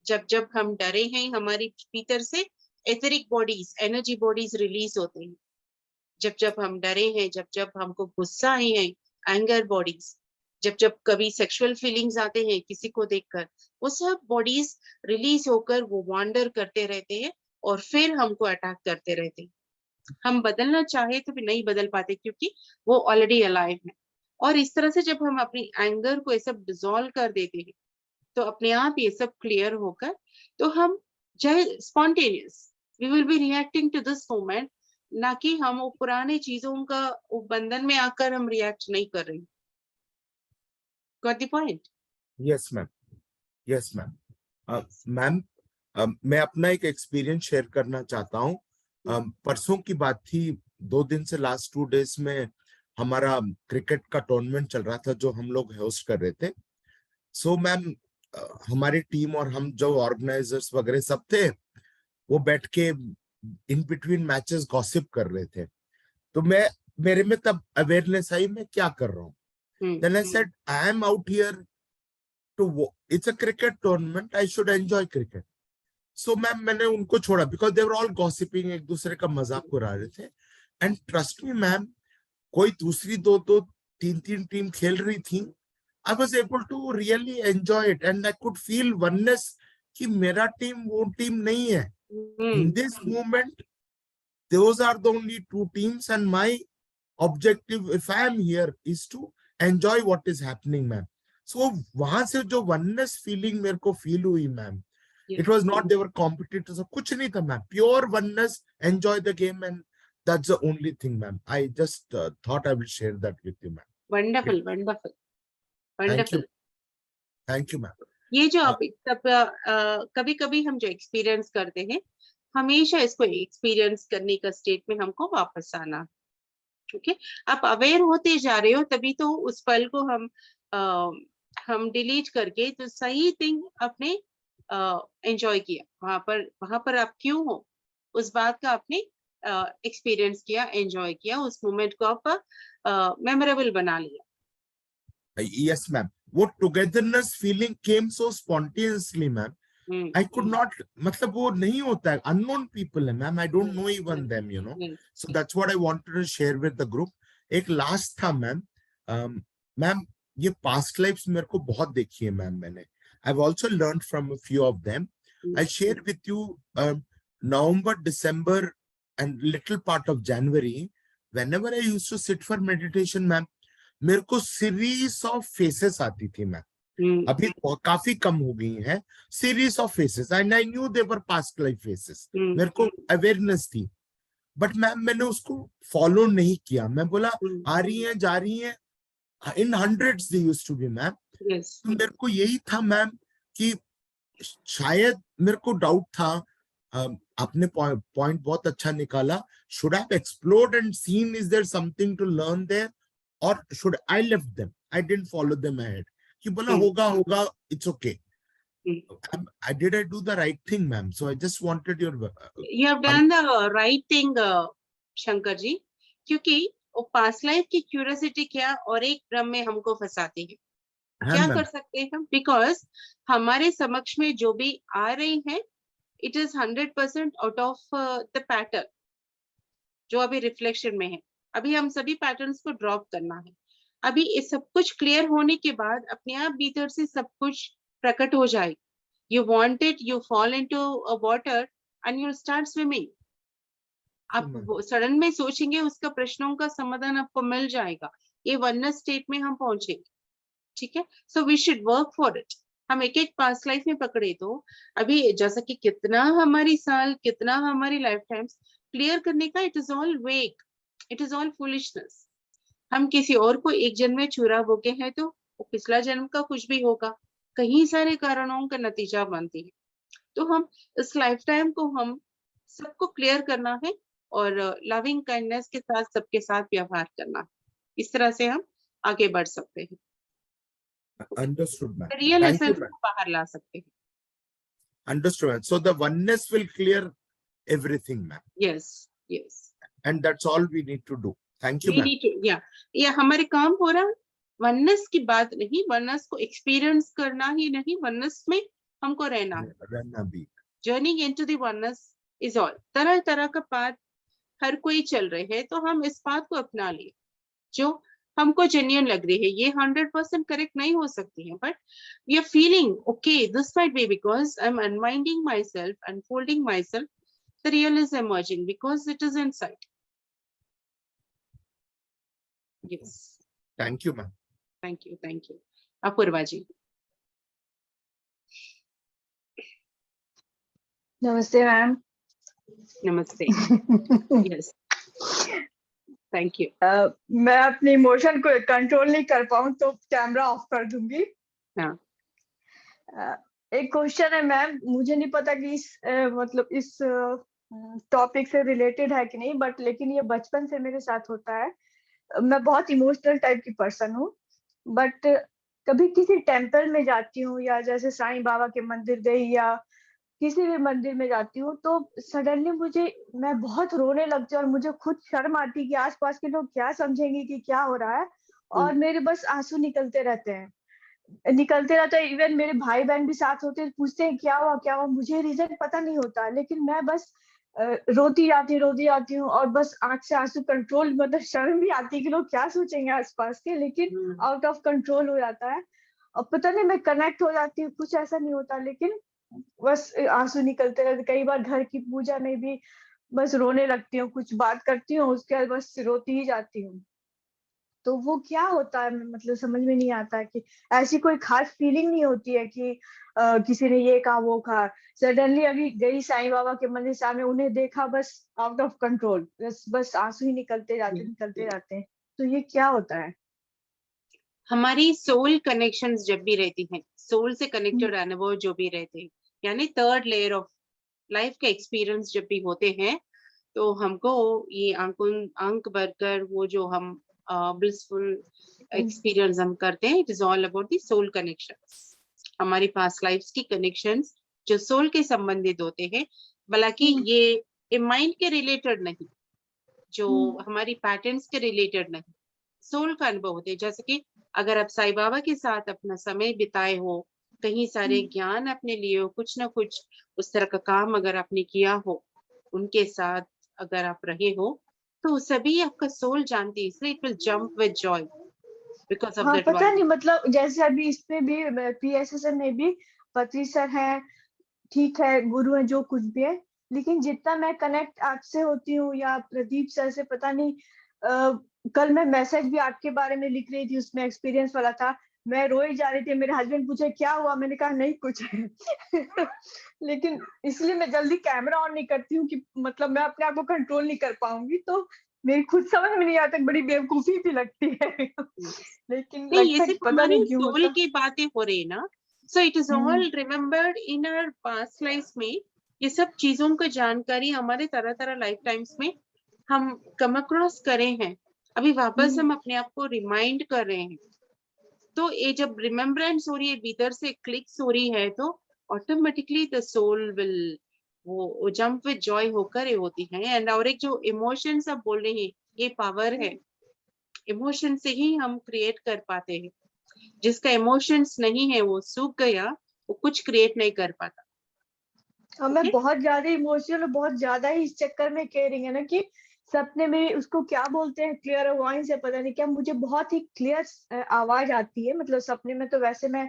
जब जब हम डरे हैं, हमारी भीतर से etheric bodies, energy bodies release होते हैं। जब जब हम डरे हैं, जब जब हमको गुस्सा आए हैं, एंगर बॉडीज, जब जब कभी सेक्सुअल फीलिंग्स आते हैं किसी को देखकर, वो सब बॉडीज रिलीज होकर वो वॉन्डर करते रहते हैं और फिर हमको अटैक करते रहते हैं। हम बदलना चाहे तो भी नहीं बदल पाते, क्योंकि वो ऑलरेडी अलाइव है। और इस तरह से जब हम अपनी एंगर को ये सब डिसॉल्व कर देते हैं, तो अपने आप ये सब क्लियर होकर तो हम spontaneous we will be reacting to this moment, ना कि हम वो पुराने चीजों का वो बंधन में आकर हम रिएक्ट नहीं कर रहे। Got the point? Yes ma'am, yes ma'am. Ma'am मैं अपना एक एक्सपीरियंस शेयर करना चाहता हूँ। परसों की बात थी, 2 दिन से लास्ट 2 डेज में हमारा क्रिकेट का टूर्नामेंट चल रहा था जो हम लोग होस्ट कर रहे थे। सो मैम हमारी टीम और हम जो ऑर्गेनाइजर्स वगैरह सब थे, वो बैठ के इन बिटवीन मैचेस गॉसिप कर रहे थे। तो मेरे में तब अवेयरनेस आई मैं क्या कर रहा हूँ। Then I said, I am out here it's a cricket tournament, I should enjoy cricket. So ma'am मैंने उनको छोड़ा because they were all gossiping, एक दूसरे का मजाक उड़ा रहे थे। And trust me मैम, कोई दूसरी 2 3 टीम खेल रही थी, I was able to really enjoy it and I could feel oneness कि मेरा टीम वो टीम नहीं है। In this moment, those are the only 2 teams and my objective if I am here is to enjoy what is happening ma'am. So वहां से जो oneness feeling मेरे को feel हुई ma'am, it was not they were competitors, कुछ नहीं था ma'am, pure oneness, enjoy the game and that's the only thing ma'am. I just thought I will share that with you ma'am. Wonderful wonderful wonderful. Thank you ma'am. ये जो आप कभी कभी हम जो एक्सपीरियंस करते हैं, हमेशा इसको एक्सपीरियंस करने का स्टेट में हमको वापस आना। ओके, आप अवेयर होते जा रहे हो तभी तो उस पल को हम डिलीट करके तो सही थिंग आपने एंजॉय किया। वहां पर आप क्यों हो, उस बात का आपने एक्सपीरियंस किया, एंजॉय किया, उस मोमेंट को आप मेमोरेबल बना लिया। यस मैम, वो togetherness feeling came so spontaneously ma'am. I could not, मतलब वो नहीं होता है, unknown people है ma'am, I don't know even them, you know, so that's what I wanted to share with the group। एक last था ma'am, ma'am ये past lives मेरे को बहुत देखी है मैम मैंने, I've also learned from a few of them। I share with you November, December and little part of January, whenever I used to sit for meditation ma'am, मेरे को series of faces आती थी ma'am. अभी काफी कम हो गई है, series of faces, and I knew they were past life faces, मेरे को अवेयरनेस थी, बट मैम मैंने उसको फॉलो नहीं किया। मैं बोला आ रही हैं जा रही हैं, in hundreds they used to be ma'am. तो मेरे को यही था मैम कि शायद मेरे को डाउट था, आपने पॉइंट बहुत अच्छा निकाला, should I explored and seen is there something to learn there, और should I left them, I didn't follow them ahead कि बोला होगा, it's okay। I do the right thing ma'am, so I just wanted your you have done the right thing Shankar ji, क्योंकि वो past life की curiosity क्या और एक भ्रम में हमको फंसाते हैं। क्या कर सकते हैं हम, बिकॉज हमारे समक्ष में जो भी आ रही है it is 100% out of the pattern जो अभी रिफ्लेक्शन में है। अभी हम सभी पैटर्न्स को ड्रॉप करना है। अभी इस सब कुछ क्लियर होने के बाद अपने आप भीतर से सब कुछ प्रकट हो जाए। You want it, you fall into a water and you start swimming. आप सडन में सोचेंगे, उसका प्रश्नों का समाधान आपको मिल जाएगा। ये वननेस स्टेट में हम पहुंचेंगे, ठीक है। So we should work for it. हम एक एक पास्ट लाइफ में पकड़े तो अभी जैसा कि कितना हमारी साल, कितना हमारी लाइफ टाइम्स क्लियर करने का, it is all wake, it is all foolishness. हम किसी और को एक जन्म में छुरा बोके हैं तो वो पिछला जन्म का कुछ भी होगा, कई सारे कारणों का नतीजा बनती है। तो हम इस लाइफ टाइम को हम सबको क्लियर करना है और लविंग काइंडनेस के साथ सबके साथ व्यवहार करना है। इस तरह से हम आगे बढ़ सकते हैं। Understood ma'am, real thank you essence ma'am, को बाहर ला सकते हैं। understood, so the oneness will clear everything ma'am, yes yes, and that's all we need to do। thank you we ma'am। Need to, या हमारे काम हो रहा। वननेस की बात नहीं, वननेस को एक्सपीरियंस करना ही नहीं, वननेस में हमको रहना है। रहना भी, journeying into the oneness is all. तरह तरह का पाथ हर कोई चल रहे हैं, तो हम इस पाथ को अपना लिए जो हमको जेन्युइन लग रही है। ये 100% करेक्ट नहीं हो सकती है, but we are feeling okay this might be because I am unwinding myself, unfolding myself, the real is emerging because it is inside. Yes, thank you ma'am। Thank you Apurva ji. नमस्ते ma'am. नमस्ते। Yes, thank you. मैं अपने emotion को control नहीं कर पाऊँ तो camera off कर दूंगी। हाँ। एक क्वेश्चन है मैम, मुझे नहीं पता कि मतलब इस टॉपिक से रिलेटेड है कि नहीं, बट लेकिन ये बचपन से मेरे साथ होता है। मैं बहुत इमोशनल टाइप की पर्सन हूँ, बट कभी किसी टेम्पल में जाती हूँ या जैसे साईं बाबा के मंदिर गई या किसी भी मंदिर में जाती हूँ तो सडनली मैं बहुत रोने लगती हूँ और मुझे खुद शर्म आती है कि आसपास के लोग क्या समझेंगे कि क्या हो रहा है, और मेरे बस आंसू निकलते रहते हैं। इवन मेरे भाई बहन भी साथ होते हैं, पूछते हैं क्या हुआ, मुझे रीजन पता नहीं होता, लेकिन मैं बस रोती जाती हूँ और बस आंख से आंसू कंट्रोल, मतलब शर्म भी आती है कि लोग क्या सोचेंगे आसपास के, लेकिन आउट ऑफ कंट्रोल हो जाता है। और पता नहीं मैं कनेक्ट हो जाती हूँ, कुछ ऐसा नहीं होता, लेकिन बस आंसू निकलते रहते। कई बार घर की पूजा में भी बस रोने लगती हूँ, कुछ बात करती हूँ उसके बाद बस रोती ही जाती हूँ। तो वो क्या होता है, मतलब समझ में नहीं आता है कि ऐसी कोई खास फीलिंग नहीं होती है कि किसी ने ये कहा वो कहा। सडनली अभी गई साईं बाबा के मंदिर सामने, उन्हें देखा, बस आउट ऑफ कंट्रोल, बस आंसू ही निकलते जाते हैं। तो ये क्या होता है? हमारी सोल कनेक्शंस जब भी रहती हैं, सोल से कनेक्टेड अनुभव जो भी रहते हैं, यानी थर्ड लेयर ऑफ लाइफ के एक्सपीरियंस जब भी होते हैं, तो हमको ये आंख भरकर वो जो हम ब्लिसफुल एक्सपीरियंस हम करते हैं, it is all about the soul connections. हमारी पास्ट लाइफ्स की कनेक्शंस जो सोल के संबंधित होते हैं, हालांकि ये माइंड के रिलेटेड नहीं, जो हमारी पैटर्न्स के रिलेटेड नहीं, सोल का अनुभव होते हैं। जैसे कि अगर आप साईं बाबा के साथ अपना समय बिताए हो, कहीं सारे ज्ञान अपने लिए हो, कुछ ना कुछ उस तरह का काम अगर आपने किया हो, उनके साथ अगर आप रहे हो, तो सभी आपका सोल जानती है, इसलिए it will jump with Joy because of हाँ, दैट पता वन। नहीं, मतलब जैसे अभी इसमें भी PSSM में भी पत्री सर है, ठीक है, गुरु है, जो कुछ भी है, लेकिन जितना मैं कनेक्ट आपसे होती हूँ या प्रदीप सर से, पता नहीं। कल मैं मैसेज भी आपके बारे में लिख रही थी, उसमें एक्सपीरियंस वाला था, मैं रोई जा रही थी, मेरे हस्बैंड पूछे क्या हुआ, मैंने कहा नहीं कुछ लेकिन इसलिए मैं जल्दी कैमरा ऑन नहीं करती हूँ कि मतलब मैं अपने आप को कंट्रोल नहीं कर पाऊंगी, तो मेरी खुद समझ में नहीं आता, बड़ी बेवकूफी भी लगती है लेकिन नहीं, ये लगता है सिर्फ पता हमारी नहीं क्यों सोल होता। की बातें हो रही ना, so it is all remembered in our past life में। ये सब चीजों की जानकारी हमारे तरह तरह लाइफ टाइम्स में हम कम अक्रॉस करे हैं, अभी वापस हम अपने आप को रिमाइंड कर रहे हैं। तो ये जब रिमेम्बरेंस हो रही है, भीतर से क्लिक्स हो रही है, तो ऑटोमेटिकली द सोल विल वो जंप विद जॉय होकर ये होती है। एंड और एक जो इमोशंस आप बोल रहे हैं, ये पावर है, इमोशन से ही हम क्रिएट कर पाते हैं। जिसका इमोशंस नहीं है वो सूख गया, वो कुछ क्रिएट नहीं कर पाता। और मैं Okay? बहुत ज्यादा इमोशनल और बहुत ज्यादा ही इस चक्कर में केयरिंग है ना, कि सपने में उसको क्या बोलते हैं, क्लियर वॉइस है, पता नहीं क्या, मुझे बहुत ही क्लियर आवाज आती है, मतलब सपने में। तो वैसे मैं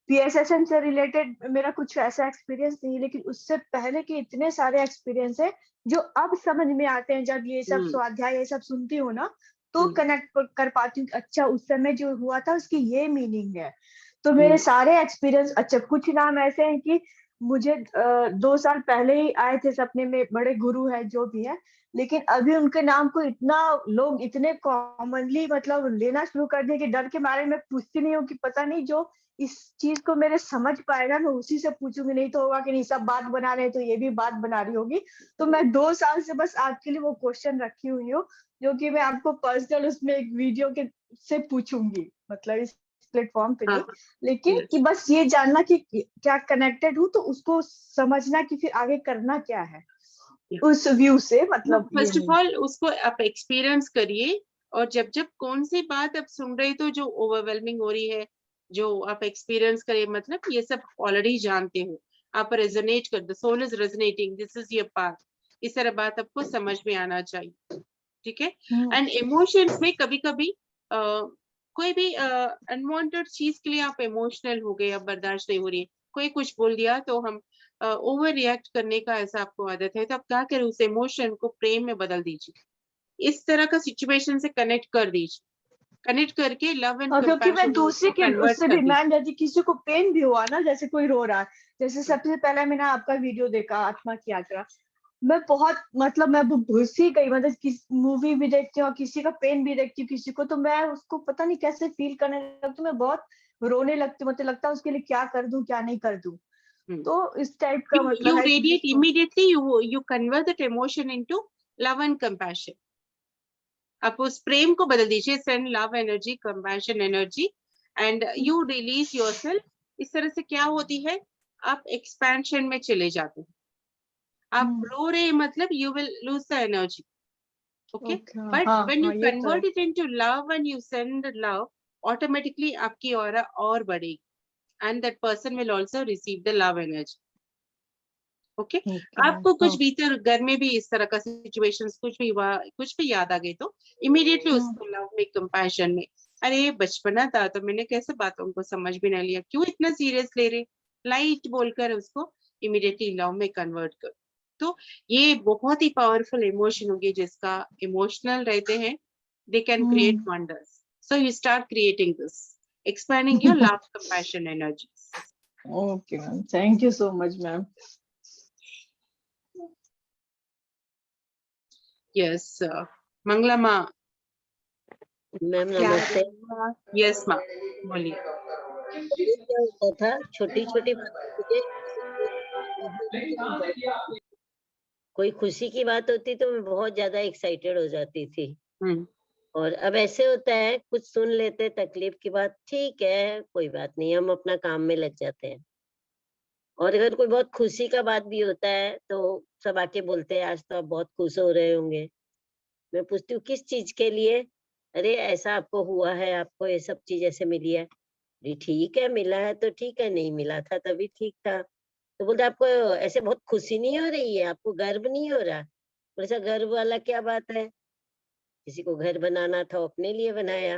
PSSM से रिलेटेड मेरा कुछ ऐसा एक्सपीरियंस नहीं है, लेकिन उससे पहले के इतने सारे एक्सपीरियंस है जो अब समझ में आते हैं, जब ये सब स्वाध्याय ये सब सुनती हूँ ना, तो कनेक्ट कर पाती हूँ, अच्छा उस समय जो हुआ था उसकी ये मीनिंग है। तो मेरे सारे एक्सपीरियंस, अच्छा कुछ नाम ऐसे हैं कि मुझे 2 साल पहले ही आए थे सपने में, बड़े गुरु है जो भी है, लेकिन अभी उनके नाम को इतना लोग इतने कॉमनली मतलब लेना शुरू कर दिए कि डर के मारे मैं पूछती नहीं हूँ कि पता नहीं जो इस चीज को मेरे समझ पाएगा मैं उसी से पूछूंगी, नहीं तो होगा कि नहीं सब बात बना रहे हैं तो ये भी बात बना रही होगी। तो मैं 2 साल से बस आपके लिए वो क्वेश्चन रखी हुई हूँ, जो कि मैं आपको पर्सनल उसमें एक वीडियो के से पूछूंगी, मतलब इस प्लेटफॉर्म पे नहीं, लेकिन कि बस ये जानना कि क्या कनेक्टेड हूँ, तो उसको समझना कि फिर आगे करना क्या है उस व्यू से, मतलब ये फर्स्ट ऑफ नहीं। ऑल उसको आप एक्सपीरियंस करिए, और जब जब कौन सी बात आप सुन रहे तो जो ओवरवेलमिंग हो रही है, जो आप एक्सपीरियंस करिए, मतलब ये सब ऑलरेडी जानते हो, आप रेजोनेट कर, the soul is resonating, this is your path, इस तरह बात आपको समझ में आना चाहिए, ठीक है। एंड इमोशंस में कभी कभी कोई भी अनवांटेड चीज के लिए आप इमोशनल हो गए, अब बर्दाश्त नहीं हो रही है, कोई कुछ बोल दिया तो हम ओवर रिएक्ट करने का ऐसा आपको आदत है, तो आप क्या करें, उस इमोशन को प्रेम में बदल दीजिए, इस तरह का सिचुएशन से कनेक्ट कर दीजिए, कनेक्ट करके लव एंड और क्योंकि मैं कंपैशन दूसरे के कन्वर्ट उससे कर भी दीजिए। मैम, यदि किसी को पेन भी हुआ ना, जैसे कोई रो रहा है, जैसे सबसे पहले मैंने आपका वीडियो देखा आत्मा की यात्रा, मैं बहुत मतलब मैं घुस ही गई, मतलब किस मूवी भी देखती हूँ, किसी का पेन भी देखती हूँ किसी को, तो मैं उसको पता नहीं कैसे फील करने लगती हूँ, मैं बहुत रोने लगती हूँ, मुझे लगता है उसके लिए क्या कर दूं क्या नहीं कर दूं। तो इस टाइप का मतलब You है कि radiate जिसको immediately, you convert that emotion into love and compassion. आप उस प्रेम को बदल दीजिए, send love energy, compassion energy, and you release yourself. इस तरह से क्या होती है, आप expansion में चले जाते हैं। आप रो रहे मतलब you will lose the energy. Okay? But when you ये तो convert it into love and you send love, automatically आपकी aura और बढ़ेगी, and that person will also receive the love energy. Okay आपको कुछ भीतर घर में भी इस तरह का सिचुएशंस कुछ भी हुआ, कुछ भी याद आ गई तो इमीडिएटली उसको लव में, कंपैशन में, अरे बचपना था तो मैंने कैसे बातों को समझ भी नहीं लिया, क्यों इतना सीरियस ले रहे, लाइट बोलकर उसको इमीडिएटली लव में कन्वर्ट कर। तो ये बहुत ही पावरफुल इमोशन होगी, जिसका इमोशनल रहते हैं, they can create wonders. So you start creating this, expanding your love compassion energies. Okay ma'am, thank you so much ma'am. Yes Mangala माँ। मैम नमस्ते। यस माँ बोलिए। पहले क्या होता था, छोटी छोटी बातें मुझे कोई खुशी की बात होती तो मैं बहुत ज्यादा एक्साइटेड हो जाती थी, और अब ऐसे होता है कुछ सुन लेते तकलीफ की बात, ठीक है कोई बात नहीं, हम अपना काम में लग जाते हैं। और अगर कोई बहुत खुशी का बात भी होता है तो सब आके बोलते हैं आज तो आप बहुत खुश हो रहे होंगे। मैं पूछती हूँ किस चीज के लिए, अरे ऐसा आपको हुआ है, आपको ये सब चीज ऐसे मिली है। ठीक है मिला है तो ठीक है, नहीं मिला था तभी ठीक था। तो बोलते आपको ऐसे बहुत खुशी नहीं हो रही है, आपको गर्व नहीं हो रहा। बोले ऐसा गर्व वाला क्या बात है, किसी को घर बनाना था अपने लिए बनाया,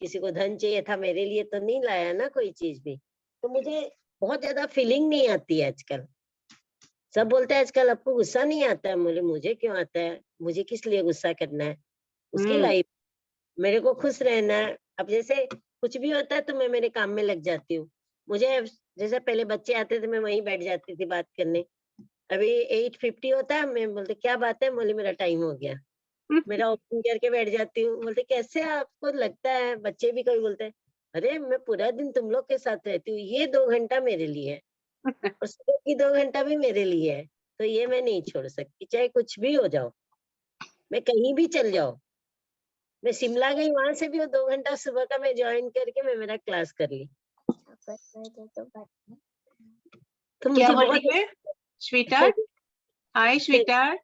किसी को धन चाहिए था मेरे लिए तो नहीं लाया ना कोई चीज भी। तो मुझे बहुत ज्यादा फीलिंग नहीं आती है आजकल। सब बोलते हैं आजकल आपको गुस्सा नहीं आता है, मुझे क्यों आता है, मुझे किस लिए गुस्सा करना है, उसकी लाइफ, मेरे को खुश रहना है। अब जैसे कुछ भी होता है तो मैं मेरे काम में लग जाती हूँ। मुझे जैसे पहले बच्चे आते थे मैं वहीं बैठ जाती थी बात करने, अभी 8:50 होता है, मैं बोलते क्या बात है, बोले मेरा टाइम हो गया, मेरा ओपन करके बैठ जाती हूँ। बोलते कैसे आपको लगता है, बच्चे भी कभी बोलते हैं अरे मैं पूरा दिन तुम लोग के साथ रहती हूँ, ये 2 घंटा मेरे लिए है और सुबह की 2 घंटा भी मेरे लिए है, तो ये मैं नहीं छोड़ सकती, चाहे कुछ भी हो जाओ, मैं कहीं भी चल जाओ। मैं शिमला गई, वहां से भी वो 2 घंटा सुबह का मैं ज्वाइन करके मैं मेरा क्लास कर ली। तो क्या मुझे बोल बहुत रही है स्वीटार्ट? हाय स्वीटार्ट।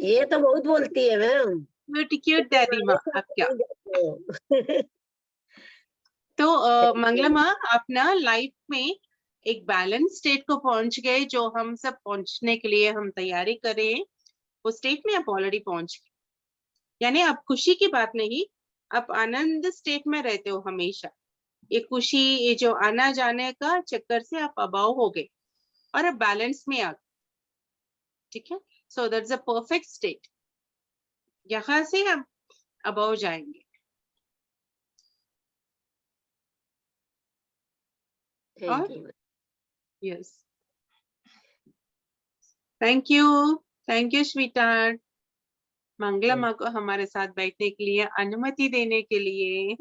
ये तो बहुत बोलती है मैम। क्यूट दादी माँ आप क्या। तो मंगला माँ आप ना लाइफ में एक बैलेंस स्टेट को पहुंच गए, जो हम सब पहुंचने के लिए हम तैयारी कर रहे हैं, वो स्टेट में आप ऑलरेडी पहुंच गए। यानी आप खुशी की बात नहीं, आप आनंद स्टेट में रहते हो हमेशा। ये खुशी, ये जो आना जाने का चक्कर से आप अबाव हो गए और अब बैलेंस में आ गए। ठीक है, so that's a perfect state. यहाँ से हम अबाव जाएंगे। और यस, थैंक यू स्वीटार्ट, मंगला माँ को हमारे साथ बैठने के लिए, अनुमति देने के लिए।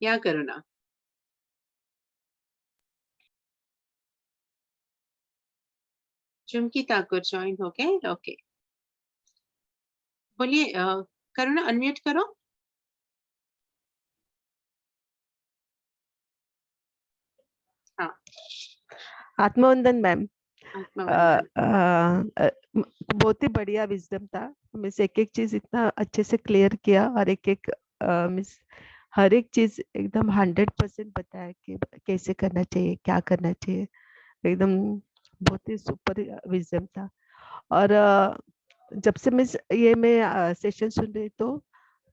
क्या करो ना। चुमकी ठाकुर ज्वाइन हो गए, ओके बोलिए, करो ना, अनम्यूट करो। हाँ आत्मवंदन मैम। आत्मवंदन। बहुत ही बढ़िया विजडम था, मिस एक एक चीज इतना अच्छे से क्लियर किया, और एक एक मिस हर एक चीज एकदम 100% बताया कि कैसे करना चाहिए, क्या करना चाहिए, एकदम बहुत ही सुपर विजडम था। और जब से मिस ये मैं सेशन सुन रही, तो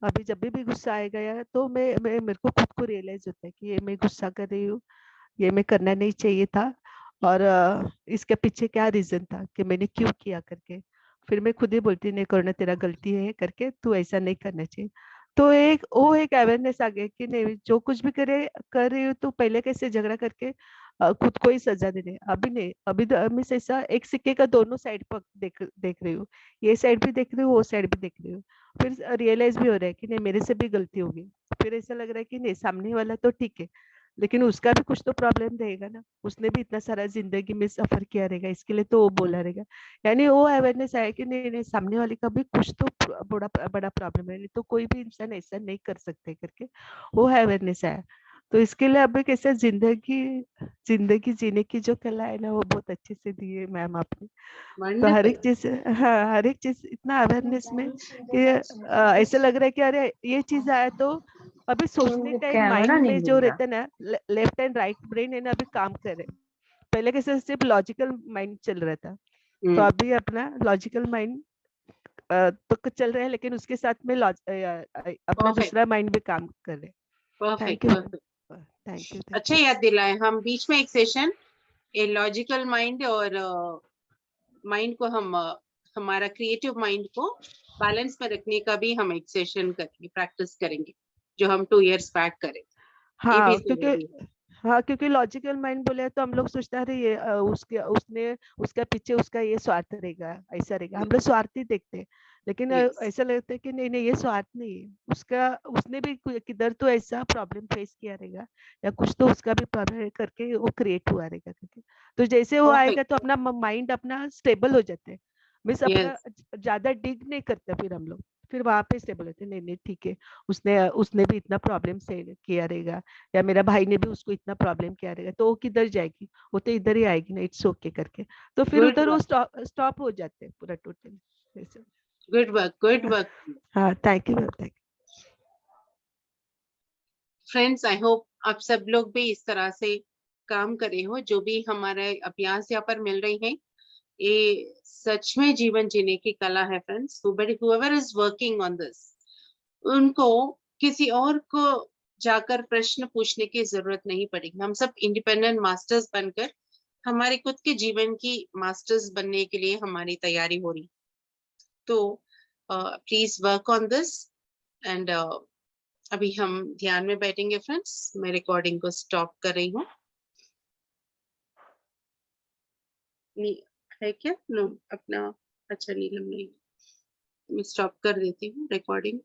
अभी जब भी गुस्सा आएगा या तो मेरे को खुद को रियलाइज होता है कि ये मैं गुस्सा कर रही हूँ, ये मैं करना नहीं चाहिए था, और इसके पीछे क्या रीजन था कि मैंने क्यों किया करके। फिर मैं खुद ही बोलती नहीं करुणा तेरा गलती है करके, तू ऐसा नहीं करना चाहिए। तो एक अवेयरनेस आ गया कि नहीं जो कुछ भी कर रही हूँ तो पहले कैसे झगड़ा करके खुद को ही सजा देने, अभी नहीं। अभी तो मैं ऐसा एक सिक्के का दोनों साइड पर देख रही हूँ, ये साइड भी देख रही हूँ, वो साइड भी देख रही हूँ। फिर रियलाइज भी हो रहा है कि नहीं मेरे से भी गलती होगी। फिर ऐसा लग रहा है कि नहीं सामने वाला तो ठीक है, लेकिन उसका भी कुछ तो प्रॉब्लम रहेगा ना, उसने भी इतना सारा जिंदगी में सफर किया रहेगा, इसके लिए तो वो बोला रहेगा। यानी वो अवेयरनेस आया कि नहीं नहीं सामने वाले का भी कुछ तो बड़ा बड़ा प्रॉब्लम है, नहीं तो कोई भी इंसान ऐसा नहीं कर सकते करके वो अवेयरनेस आया। तो इसके लिए अब कैसे जिंदगी जीने की जो कला है ना वो बहुत अच्छे से दी है मैम आपने। तो हर एक वंडरफुल। चीज, हाँ हर एक चीज इतना अवेयरनेस में कि ऐसा लग रहा है कि अरे ये चीज आया तो अभी सोचने का एक कैमरा माइंड नहीं में मिल जो रहा। रहता है ना, लेफ्ट एंड राइट ब्रेन है ना अभी काम कर रहे हैं। पहले कैसे सिर्फ लॉजिकल माइंड चल रहा था, तो अभी अपना लॉजिकल माइंड तो चल रहा है, लेकिन उसके साथ में अपना परफेक्ट दूसरा माइंड भी काम कर रहे हैं। Perfect thank you ma'am, perfect. Thank you अच्छा याद दिलाए, हम बीच में एक सेशन ए लॉजिकल माइंड और माइंड को हम हमारा क्रिएटिव माइंड को बैलेंस में रखने का भी हम एक सेशन करेंगे, प्रैक्टिस करेंगे, जो हम 2 years बैक करें। ये भी हाँ इसमें ready है। हाँ क्योंकि लॉजिकल माइंड बोले तो हम लोग सोचते हैं अरे ये उसका पीछे उसका ये स्वार्थ रहेगा, ऐसा रहेगा, हम लोग स्वार्थी देखते हैं। लेकिन Yes, ऐसा लगता है कि नहीं नहीं ये स्वार्थ नहीं है, उसका उसने भी किधर तो ऐसा प्रॉब्लम फेस किया रहेगा, या कुछ तो उसका भी प्रॉब्लम करके वो क्रिएट हुआ रहेगा करके। तो जैसे वो आएगा perfect. तो अपना माइंड अपना स्टेबल हो जाते हैं, मीन्स अपना Yes, ज्यादा डिग नहीं करते फिर हम लोग, फिर वहां पे स्टेबल होते हैं, नहीं नहीं ठीक है, उसने उसने भी इतना प्रॉब्लम से किया रहेगा, या मेरा भाई ने भी उसको इतना प्रॉब्लम किया रहेगा, तो वो किधर जाएगी, वो तो इधर ही आएगी ना, इट्स ओके करके। तो फिर good उधर वो work, स्टॉप हो जाते हैं पूरा total. good work, good work. हाँ thank you ma'am, thank friends, I hope आप सब लोग भी इस तरह से काम करे हो, जो भी हमारे अभ्यास यहाँ पर मिल रही हैं, ये सच में जीवन जीने की कला है friends. whoever is working on this, उनको किसी और को जाकर प्रश्न पूछने की जरूरत नहीं पड़ेगी। हम सब इंडिपेंडेंट मास्टर्स बनकर हमारे खुद के जीवन की मास्टर्स बनने के लिए हमारी तैयारी हो रही। तो please work on this and अभी हम ध्यान में बैठेंगे फ्रेंड्स। मैं रिकॉर्डिंग को स्टॉप कर रही हूँ। है क्या? नो अपना, अच्छा नीलम नहीं, मैं स्टॉप कर देती हूँ रिकॉर्डिंग।